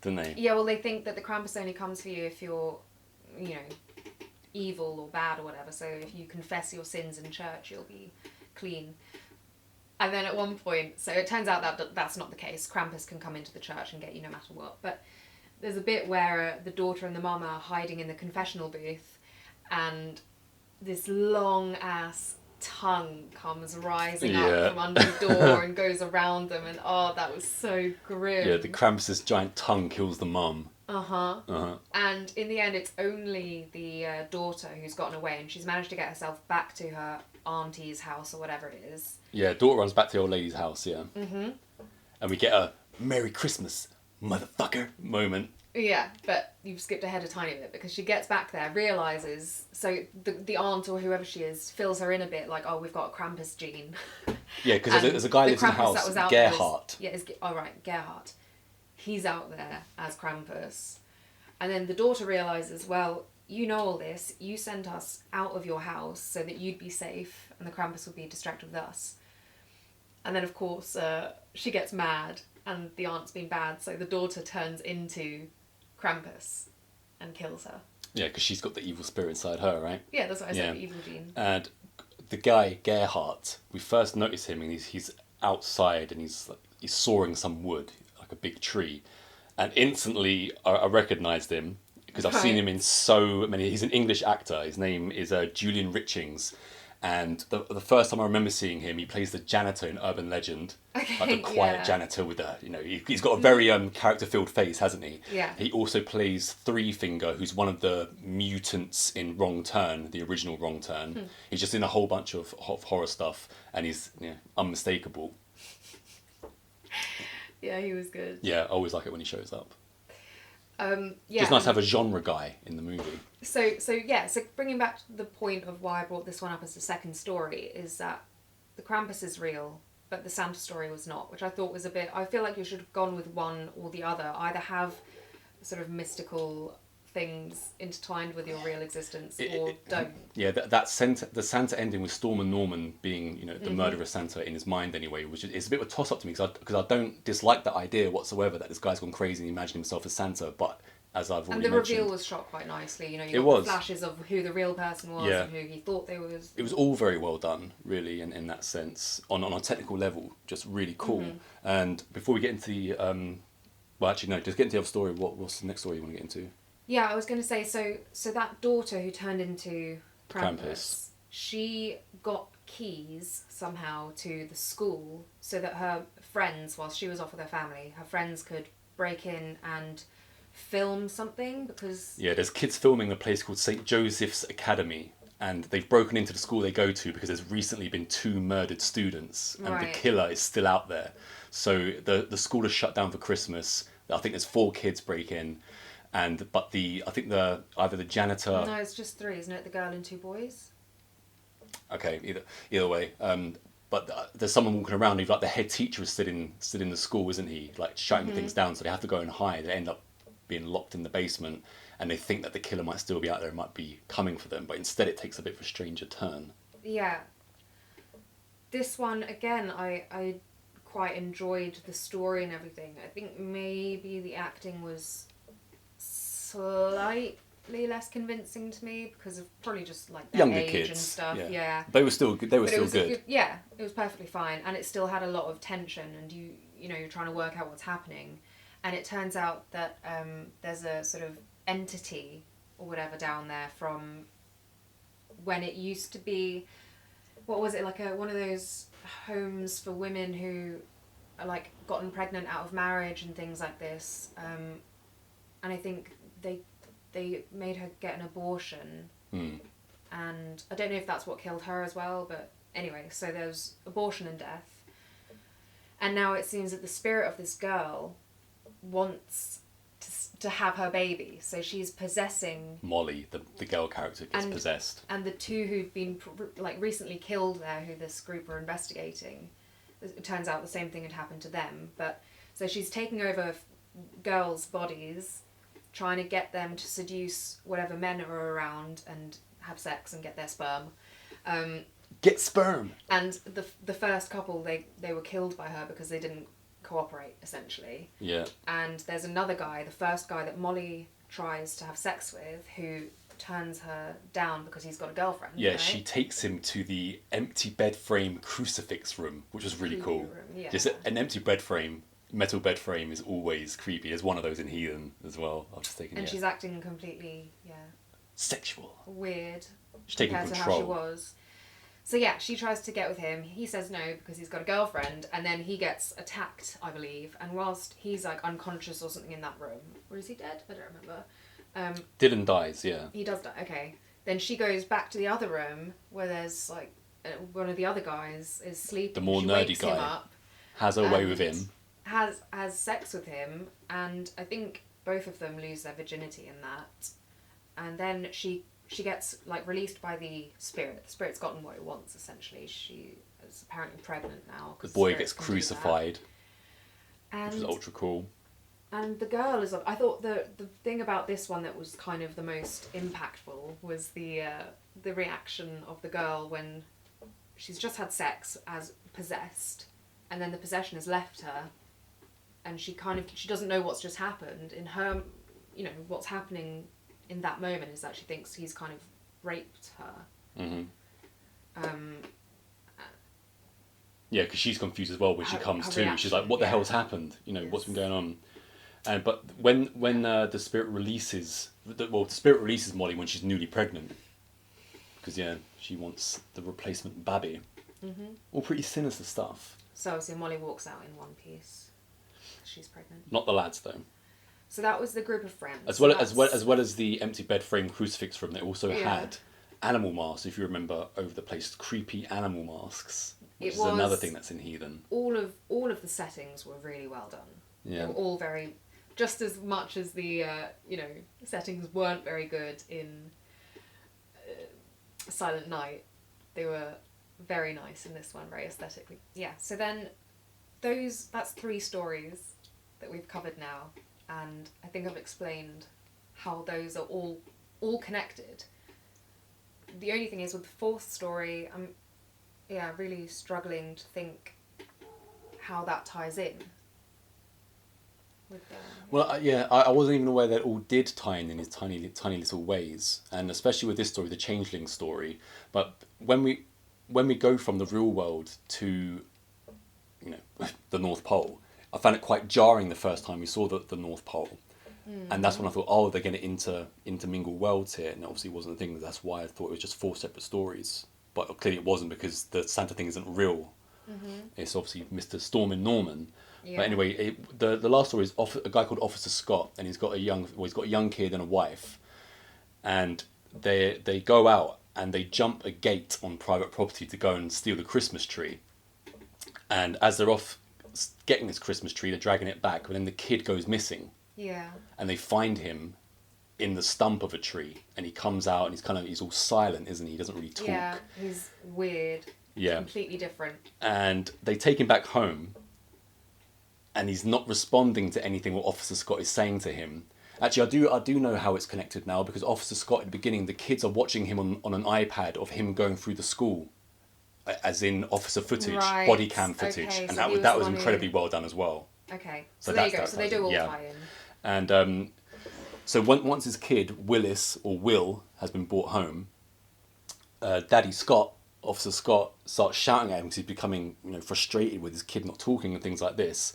don't they? Yeah, well, they think that the Krampus only comes for you if you're, evil or bad or whatever. So if you confess your sins in church, you'll be clean. And then at one point, so it turns out that that's not the case. Krampus can come into the church and get you no matter what. But there's a bit where the daughter and the mum are hiding in the confessional booth, and this long ass tongue comes rising up from under the door and goes around them, and that was so grim. Yeah, the Krampus's giant tongue kills the mum. And in the end, it's only the daughter who's gotten away, and she's managed to get herself back to her auntie's house or whatever it is. Yeah, daughter runs back to the old lady's house. Yeah. And we get a "Merry Christmas, motherfucker" moment. Yeah, but you've skipped ahead a tiny bit because she gets back there, realises, so the aunt or whoever she is fills her in a bit like, we've got a Krampus gene. Yeah, because there's a guy who lives in the house, Gerhardt. Gerhardt. He's out there as Krampus. And then the daughter realises, well, you know all this, you sent us out of your house so that you'd be safe and the Krampus would be distracted with us. And then, of course, she gets mad and the aunt's been bad, so the daughter turns into Krampus and kills her. Yeah, because she's got the evil spirit inside her, right? Yeah, that's what I said, the evil gene. And the guy, Gerhardt, we first notice him and he's outside and he's sawing some wood, like a big tree. And instantly I recognised him because I've seen him in so many... He's an English actor. His name is Julian Richings. And the first time I remember seeing him, he plays the janitor in Urban Legend. Okay, like a quiet janitor with a, he's got a very character-filled face, hasn't he? Yeah. He also plays Three Finger, who's one of the mutants in Wrong Turn, the original Wrong Turn. He's just in a whole bunch of horror stuff, and he's unmistakable. Yeah, he was good. Yeah, I always like it when he shows up. Yeah. It's nice to have a genre guy in the movie. So bringing back to the point of why I brought this one up as the second story is that the Krampus is real, but the Santa story was not, which I thought was a bit... I feel like you should have gone with one or the other. Either have sort of mystical things intertwined with your real existence or don't. Yeah, the Santa ending with Storm and Norman being, the murderous Santa in his mind anyway, which is a bit of a toss-up to me because I don't dislike that idea whatsoever that this guy's gone crazy and imagined himself as Santa, but as I've already mentioned... And the reveal was shot quite nicely, you got the flashes of who the real person was and who he thought they was. It was all very well done, really, in that sense, on a technical level, just really cool. And before we get into the... just get into the other story. What's the next story you want to get into? Yeah, I was going to say, so that daughter who turned into Krampus, she got keys somehow to the school so that her friends, while she was off with her family, her friends could break in and film something because... Yeah, there's kids filming a place called St. Joseph's Academy, and they've broken into the school they go to because there's recently been 2 murdered students, and the killer is still out there. So the school is shut down for Christmas. I think there's 4 kids break in. But either the janitor... No, it's just 3, isn't it? The girl and 2 boys? Okay, either way. But there's someone walking around, like the head teacher is still in the school, isn't he? Like shutting things down, so they have to go and hide. They end up being locked in the basement, and they think that the killer might still be out there and might be coming for them, but instead it takes a bit of a stranger turn. Yeah. This one, again, I quite enjoyed the story and everything. I think maybe the acting was slightly less convincing to me because of probably just like their younger age kids and stuff. Yeah. They were still good. They were still good. Yeah, it was perfectly fine, and it still had a lot of tension, and you're trying to work out what's happening, and it turns out that there's a sort of entity or whatever down there from when it used to be, what was it, like one of those homes for women who are like gotten pregnant out of marriage and things like this, and I think they made her get an abortion, and I don't know if that's what killed her as well, but anyway, so there's abortion and death, and now it seems that the spirit of this girl wants to have her baby. So she's possessing Molly, the girl character, gets possessed. And the two who've been like recently killed there, who this group are investigating, it turns out the same thing had happened to them. But so she's taking over girls' bodies, trying to get them to seduce whatever men are around and have sex and get their sperm. Get sperm! And the first couple, they were killed by her because they didn't cooperate, essentially. Yeah. And there's another guy, the first guy that Molly tries to have sex with, who turns her down because he's got a girlfriend. Yeah, right? she takes him to the empty bed frame crucifix room, which was really cool. Yeah. Just an empty bed frame, metal bed frame is always creepy. There's one of those in Heathen as well. I've just taken. And she's acting completely, sexual. Weird. She's taking compared control. to how she was. So yeah, she tries to get with him. He says no because he's got a girlfriend, and then he gets attacked, I believe. And whilst he's like unconscious or something in that room, or is he dead? I don't remember. Dylan dies. Yeah. He does die. Okay. Then she goes back to the other room where there's like one of the other guys is sleeping. The more she nerdy wakes guy him up, has her way with him. Has sex with him, and I think both of them lose their virginity in that. And then she gets like released by the spirit. The spirit's gotten what it wants, essentially. She is apparently pregnant now. The boy gets crucified, and which is ultra cool. And the girl is. I thought the thing about this one that was kind of the most impactful was the reaction of the girl when she's just had sex as possessed, and then the possession has left her, and she doesn't know what's just happened. In her, what's happening in that moment is that she thinks he's kind of raped her. Mm-hmm. Yeah, because she's confused as well when she comes to. Reaction, she's like, "What the hell's happened? What's been going on?" And but when the spirit releases, the spirit releases Molly when she's newly pregnant, because she wants the replacement baby. Mm-hmm. All pretty sinister stuff. So Molly walks out in one piece. She's pregnant. Not the lads though. So that was the group of friends. As well as the empty bed frame crucifix room, they also had animal masks. If you remember, over the place, creepy animal masks. Which is another thing that's in Heathen. All of the settings were really well done. Yeah. They were all very, just as much as the settings weren't very good in Silent Night. They were very nice in this one, very aesthetically. Yeah. So then, that's 3 stories that we've covered now. And I think I've explained how those are all connected. The only thing is with the 4th story, I'm really struggling to think how that ties in. I wasn't even aware that it all did tie in these tiny little ways, and especially with this story, the Changeling story. But when we go from the real world to, the North Pole, I found it quite jarring the first time we saw the North Pole. Mm-hmm. And that's when I thought, they're going to intermingle worlds here. And obviously it wasn't a thing. That's why I thought it was just 4 separate stories. But clearly it wasn't, because the Santa thing isn't real. Mm-hmm. It's obviously Mr. Storm and Norman. Yeah. But anyway, the last story is a guy called Officer Scott, and he's got a young kid and a wife. And they go out and they jump a gate on private property to go and steal the Christmas tree. And as they're off getting this Christmas tree, they're dragging it back, but then the kid goes missing. Yeah. And they find him in the stump of a tree, and he comes out and he's all silent, isn't he? He doesn't really talk. Yeah, he's weird. Yeah. Completely different. And they take him back home, and he's not responding to anything what Officer Scott is saying to him. Actually, I do know how it's connected now, because Officer Scott, at the beginning, the kids are watching him on an iPad of him going through the school, as in officer footage, right. Body cam footage, okay, and so that was incredibly well done as well. Okay, so there you go. So they do all tie in. And so once his kid Willis or Will has been brought home, Daddy Scott, Officer Scott, starts shouting at him because he's becoming frustrated with his kid not talking and things like this,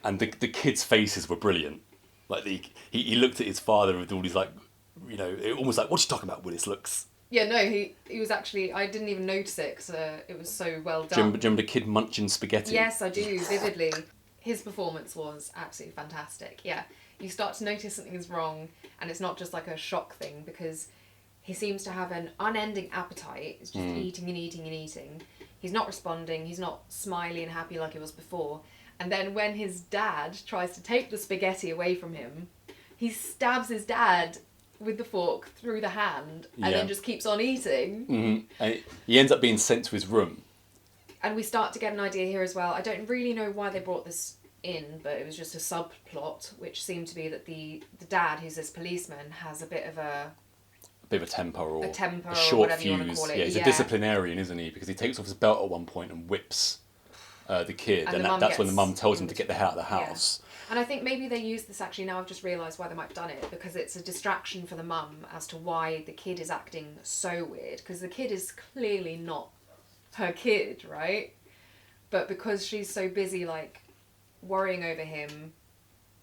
and the kids' faces were brilliant. Like he looked at his father with all these almost like, "What are you talking about?" Willis looks. Yeah, no, he was actually, I didn't even notice it because it was so well done. Do you remember the kid munching spaghetti? Yes, I do, vividly. His performance was absolutely fantastic, yeah. You start to notice something is wrong, and it's not just like a shock thing, because he seems to have an unending appetite. He's just eating and eating and eating. He's not responding, he's not smiley and happy like he was before. And then when his dad tries to take the spaghetti away from him, he stabs his dad with the fork through the hand and then just keeps on eating. Mm-hmm. And he ends up being sent to his room. And we start to get an idea here as well. I don't really know why they brought this in, but it was just a subplot, which seemed to be that the dad, who's this policeman, has a bit of a temper or a temper a or short whatever you want to fuse. call it. Yeah, he's a disciplinarian, isn't he? Because he takes off his belt at one point and whips the kid, and that's when the mum tells him to get the hell out of the house. Yeah. And I think maybe they used this, actually, now I've just realised why they might have done it, because it's a distraction for the mum as to why the kid is acting so weird, because the kid is clearly not her kid, right? But because she's so busy, like, worrying over him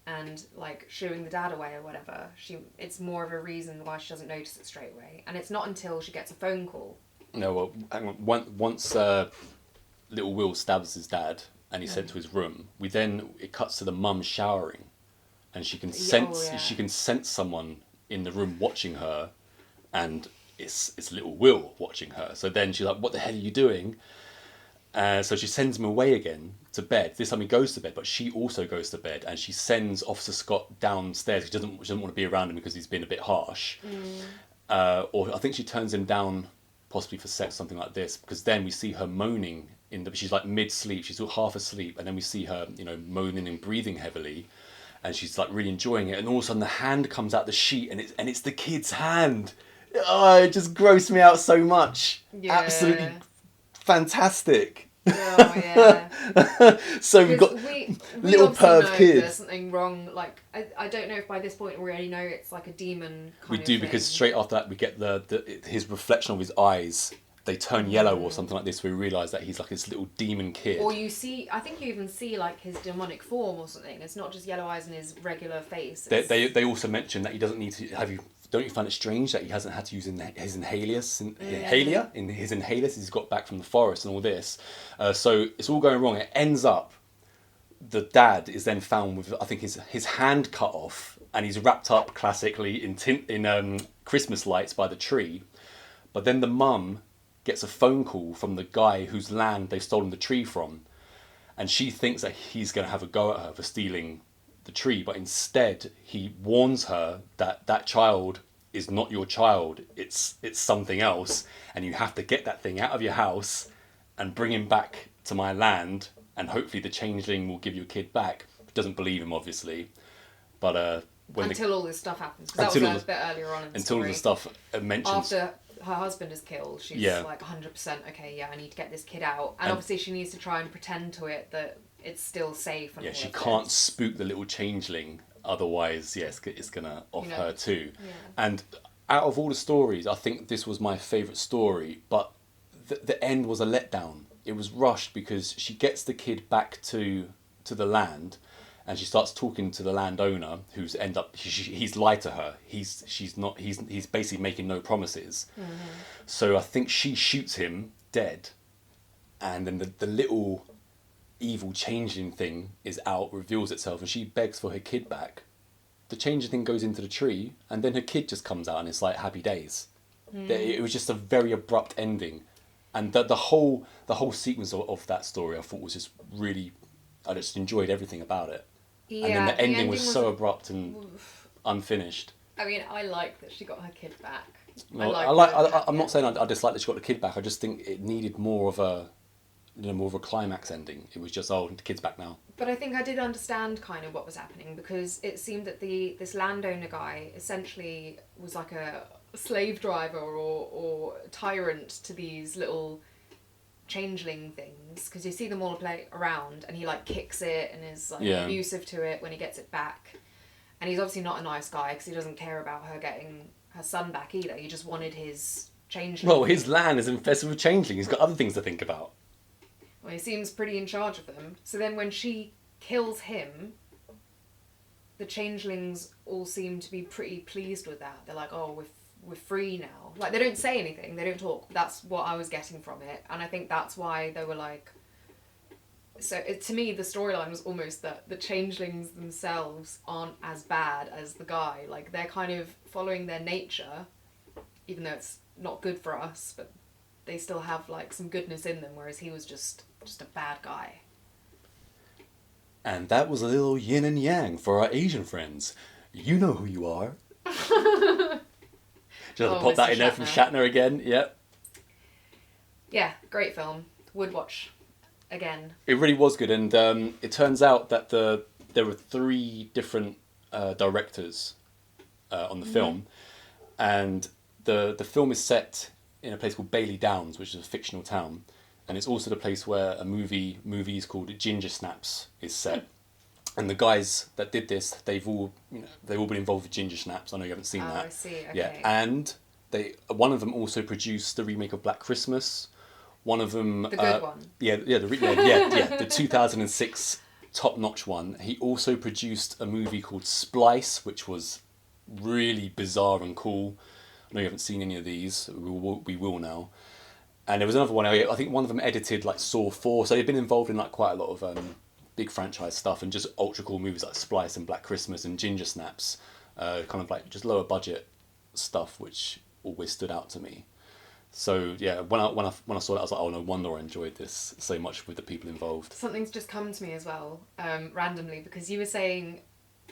and, like, shooing the dad away or whatever, it's more of a reason why she doesn't notice it straight away. And it's not until she gets a phone call. No, well, hang on. Once little Will stabs his dad and he's sent to his room, it cuts to the mum showering, and she can sense someone in the room watching her, and it's little Will watching her. So then she's like, "What the hell are you doing?" So she sends him away again to bed. This time he goes to bed, but she also goes to bed, and she sends Officer Scott downstairs. She doesn't want to be around him because he's been a bit harsh. Or I think she turns him down, possibly for sex, something like this, because then we see her moaning she's like mid-sleep, she's half asleep, and then we see her, moaning and breathing heavily, and she's like really enjoying it, and all of a sudden the hand comes out the sheet, and it's the kid's hand. Oh, it just grossed me out so much. Yeah. Absolutely fantastic. Oh, yeah. So we've got little perv kid. There's something wrong. Like, I don't know if by this point we already know it's like a demon kind we of do thing. Because straight after that we get his reflection of his eyes. They turn yellow or something like this. We realise that he's like this little demon kid. Or I think you even see like his demonic form or something. It's not just yellow eyes in his regular face. They also mention that he doesn't need to have you. Don't you find it strange that he hasn't had to use his inhalers he's got back from the forest and all this? So it's all going wrong. It ends up the dad is then found with, I think, his hand cut off, and he's wrapped up classically in Christmas lights by the tree. But then the mum gets a phone call from the guy whose land they've stolen the tree from, and she thinks that he's going to have a go at her for stealing the tree, but instead he warns her that that child is not your child, it's something else, and you have to get that thing out of your house and bring him back to my land, and hopefully the changeling will give your kid back. Doesn't believe him, obviously, but until all this stuff happens, because that was a bit earlier on in the story. Until the stuff mentions after her husband is killed, she's like 100% okay, yeah, I need to get this kid out, and obviously she needs to try and pretend to it that it's still safe. And she can't spook the little changeling, otherwise it's gonna off her too. And out of all the stories, I think this was my favourite story, but the end was a letdown. It was rushed because she gets the kid back to the land, and she starts talking to the landowner, who's he's lied to her. He's basically making no promises. Mm-hmm. So I think she shoots him dead, and then the little evil changeling thing is out, reveals itself, and she begs for her kid back. The changeling thing goes into the tree, and then her kid just comes out, and it's like happy days. It was just a very abrupt ending, and the whole sequence of that story I thought was just really. I just enjoyed everything about it. Yeah, and then the ending was so abrupt and unfinished. I mean, I like that she got her kid back. Well, I'm not saying I dislike that she got the kid back. I just think it needed more of a climax ending. It was just, the kid's back now. But I think I did understand kind of what was happening, because it seemed that this landowner guy essentially was like a slave driver or tyrant to these little changeling things, because you see them all play around, and he like kicks it and is like abusive to it when he gets it back, and he's obviously not a nice guy because he doesn't care about her getting her son back either. He just wanted his changeling. Well, his land is infested with changeling. He's got other things to think about. Well, he seems pretty in charge of them. So then when she kills him, the changelings all seem to be pretty pleased with that. They're like, oh, we're free now. Like, they don't say anything, they don't talk. That's what I was getting from it. And I think that's why they were like... So, to me, the storyline was almost that the changelings themselves aren't as bad as the guy. Like, they're kind of following their nature, even though it's not good for us, but they still have, like, some goodness in them, whereas he was just a bad guy. And that was a little yin and yang for our Asian friends. You know who you are. Just Oh, pop that Mr. in there from Shatner. Shatner again. Yep. Yeah, great film. Would watch again. It really was good, and it turns out that there were three different directors on the film, and the film is set in a place called Bailey Downs, which is a fictional town, and it's also the place where a movies called Ginger Snaps is set. And the guys that did this, they've all been involved with Ginger Snaps. I know you haven't seen Oh, that. I see. Okay. Yeah, and one of them also produced the remake of Black Christmas. One of them, The good one. the 2006 top-notch one. He also produced a movie called Splice, which was really bizarre and cool. I know you haven't seen any of these. We will now. And there was another one. I think one of them edited like Saw 4. So they've been involved in like quite a lot of big franchise stuff and just ultra cool movies like Splice and Black Christmas and Ginger Snaps. Kind of like just lower budget stuff, which always stood out to me. So yeah, when I saw that, I was like, oh, no wonder I enjoyed this so much with the people involved. Something's just come to me as well, randomly, because you were saying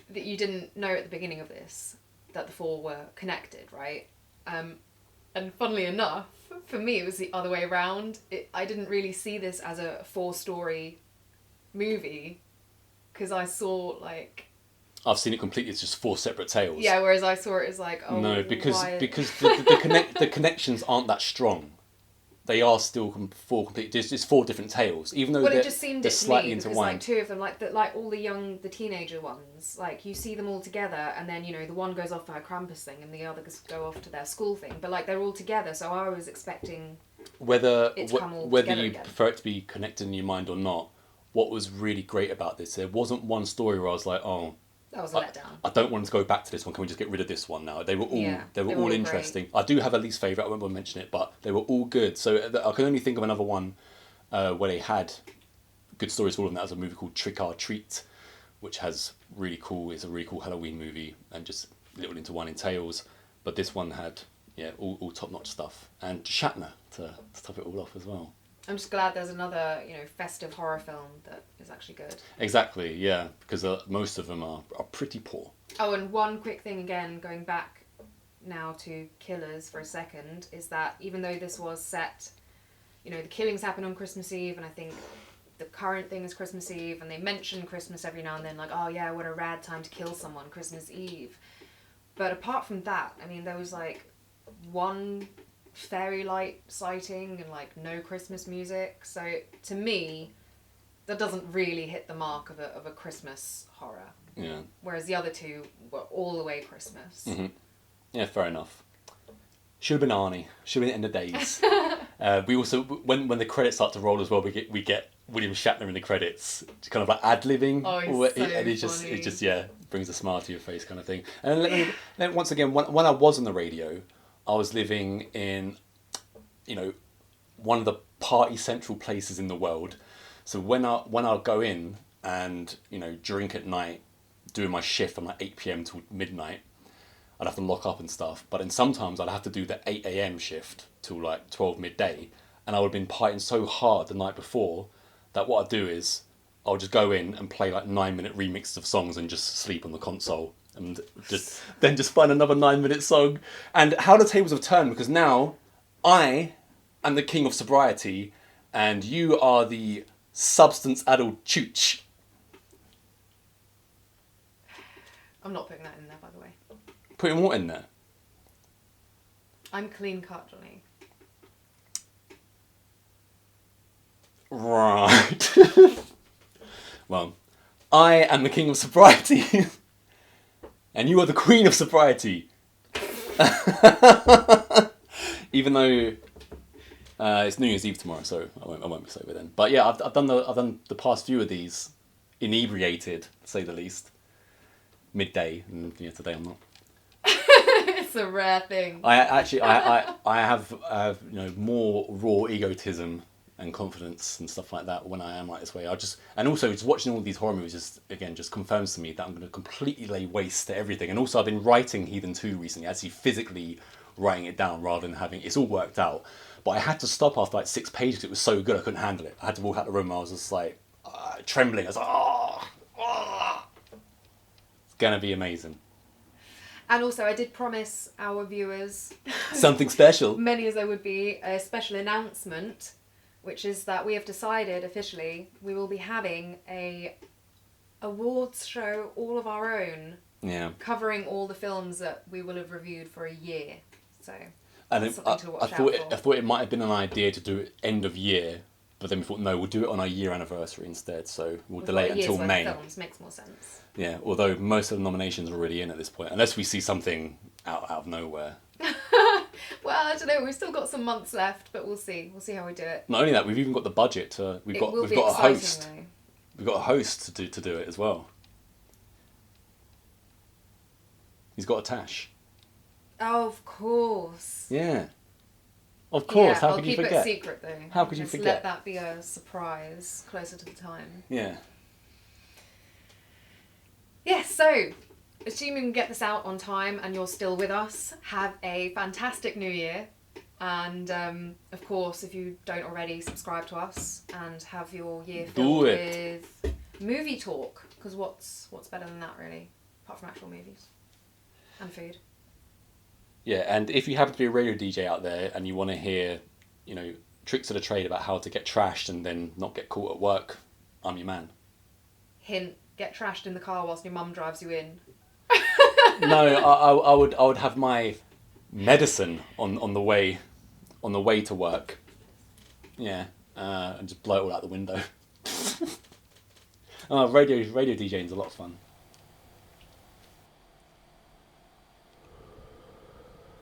that you didn't know at the beginning of this that the four were connected, right? And funnily enough, for me, it was the other way around. I didn't really see this as a 4-story movie, because I saw like... I've seen it completely. It's just 4 separate tales. Yeah, whereas I saw it as like, oh, No, because why... the connections aren't that strong. They are still 4 complete. It's 4 different tales, even though Well, they're, it just seemed they're it to slightly me because intertwined. like 2 of them, like all the teenager ones, like you see them all together, and then the one goes off for her Krampus thing, and the others go off to their school thing. But like they're all together, so I was expecting Whether it to come all whether together you again. prefer it to be connected in your mind or not, what was really great about this, there wasn't one story where I was like, oh, That was a letdown. I don't want to go back to this one. Can we just get rid of this one now? They were all they were all great. interesting. I do have a least favorite. I won't mention it, but they were all good. So I can only think of another one where they had good stories for all of them. That was a movie called Trick or Treat, which has really cool. It's a really cool Halloween movie and just little intertwining tales. But this one had all top notch stuff and Shatner to top it all off as well. I'm just glad there's another festive horror film that is actually good. Exactly, yeah, because most of them are pretty poor. Oh, and one quick thing again, going back now to Killers for a second, is that even though this was set, the killings happen on Christmas Eve, and I think the current thing is Christmas Eve, and they mention Christmas every now and then, like, oh yeah, what a rad time to kill someone, Christmas Eve. But apart from that, I mean, there was like one fairy light sighting and like no Christmas music. So to me, that doesn't really hit the mark of a Christmas horror. Yeah. Whereas the other 2 were all the way Christmas. Mm-hmm. Yeah, fair enough. Should have been Arnie. Should have been End of Days. We also, when the credits start to roll as well, we get William Shatner in the credits, kind of like ad-libbing. Oh, he's so and it funny. just brings a smile to your face, kind of thing. And once again, when I was on the radio, I was living in, one of the party central places in the world. So when I'll go in and drink at night, doing my shift from like 8 p.m. till midnight, I'd have to lock up and stuff. But then sometimes I'd have to do the 8 a.m. shift till like 12 midday, and I would have been partying so hard the night before that what I'd do is I'll just go in and play like 9-minute remixes of songs and just sleep on the console and just find another 9-minute song. And how the tables have turned, because now I am the king of sobriety and you are the substance-addled chooch. I'm not putting that in there, by the way. Putting what in there? I'm clean cut, Johnny. Right. Well, I am the king of sobriety. And you are the queen of sobriety. Even though it's New Year's Eve tomorrow, so I won't be sober then. But yeah, I've done the past few of these inebriated, to say the least. Midday, and today I'm not. It's a rare thing. I have more raw egotism and confidence and stuff like that when I am like this way. And also just watching all these horror movies just confirms to me that I'm going to completely lay waste to everything. And also I've been writing Heathen 2 recently, actually physically writing it down rather than having it's all worked out. But I had to stop after like 6 pages. It was so good I couldn't handle it. I had to walk out the room. I was just like trembling. I was like, it's gonna be amazing. And also, I did promise our viewers, Something special. many as there would be, a special announcement, which is that we have decided officially we will be having a awards show all of our own, Yeah. covering all the films that we will have reviewed for a year. So And that's something to watch I thought out for. I thought it might have been an idea to do it end of year, but then we thought no, we'll do it on our year anniversary instead. So we'll We've delay got it a year's until worth May. of films, makes more sense. Yeah. Although most of the nominations are already in at this point, unless we see something out of nowhere. Well, I don't know. We've still got some months left, but we'll see. We'll see how we do it. Not only that, we've even got the budget to. We've got a exciting, host. though. We've got a host to do it as well. He's got a tash. Oh, of course. Yeah. Of course. Yeah, How I'll could you keep forget? it secret though. How could you Just forget? let that be a surprise closer to the time. Yeah. Yes, so assuming we get this out on time and you're still with us, have a fantastic new year. And of course, if you don't already, subscribe to us and have your year filled with movie talk. Because what's better than that, really? Apart from actual movies and food. Yeah, and if you happen to be a radio DJ out there and you want to hear, tricks of the trade about how to get trashed and then not get caught at work, I'm your man. Hint: get trashed in the car whilst your mum drives you in. No, I would have my medicine on the way to work. Yeah, and just blow it all out the window. Radio DJing is a lot of fun.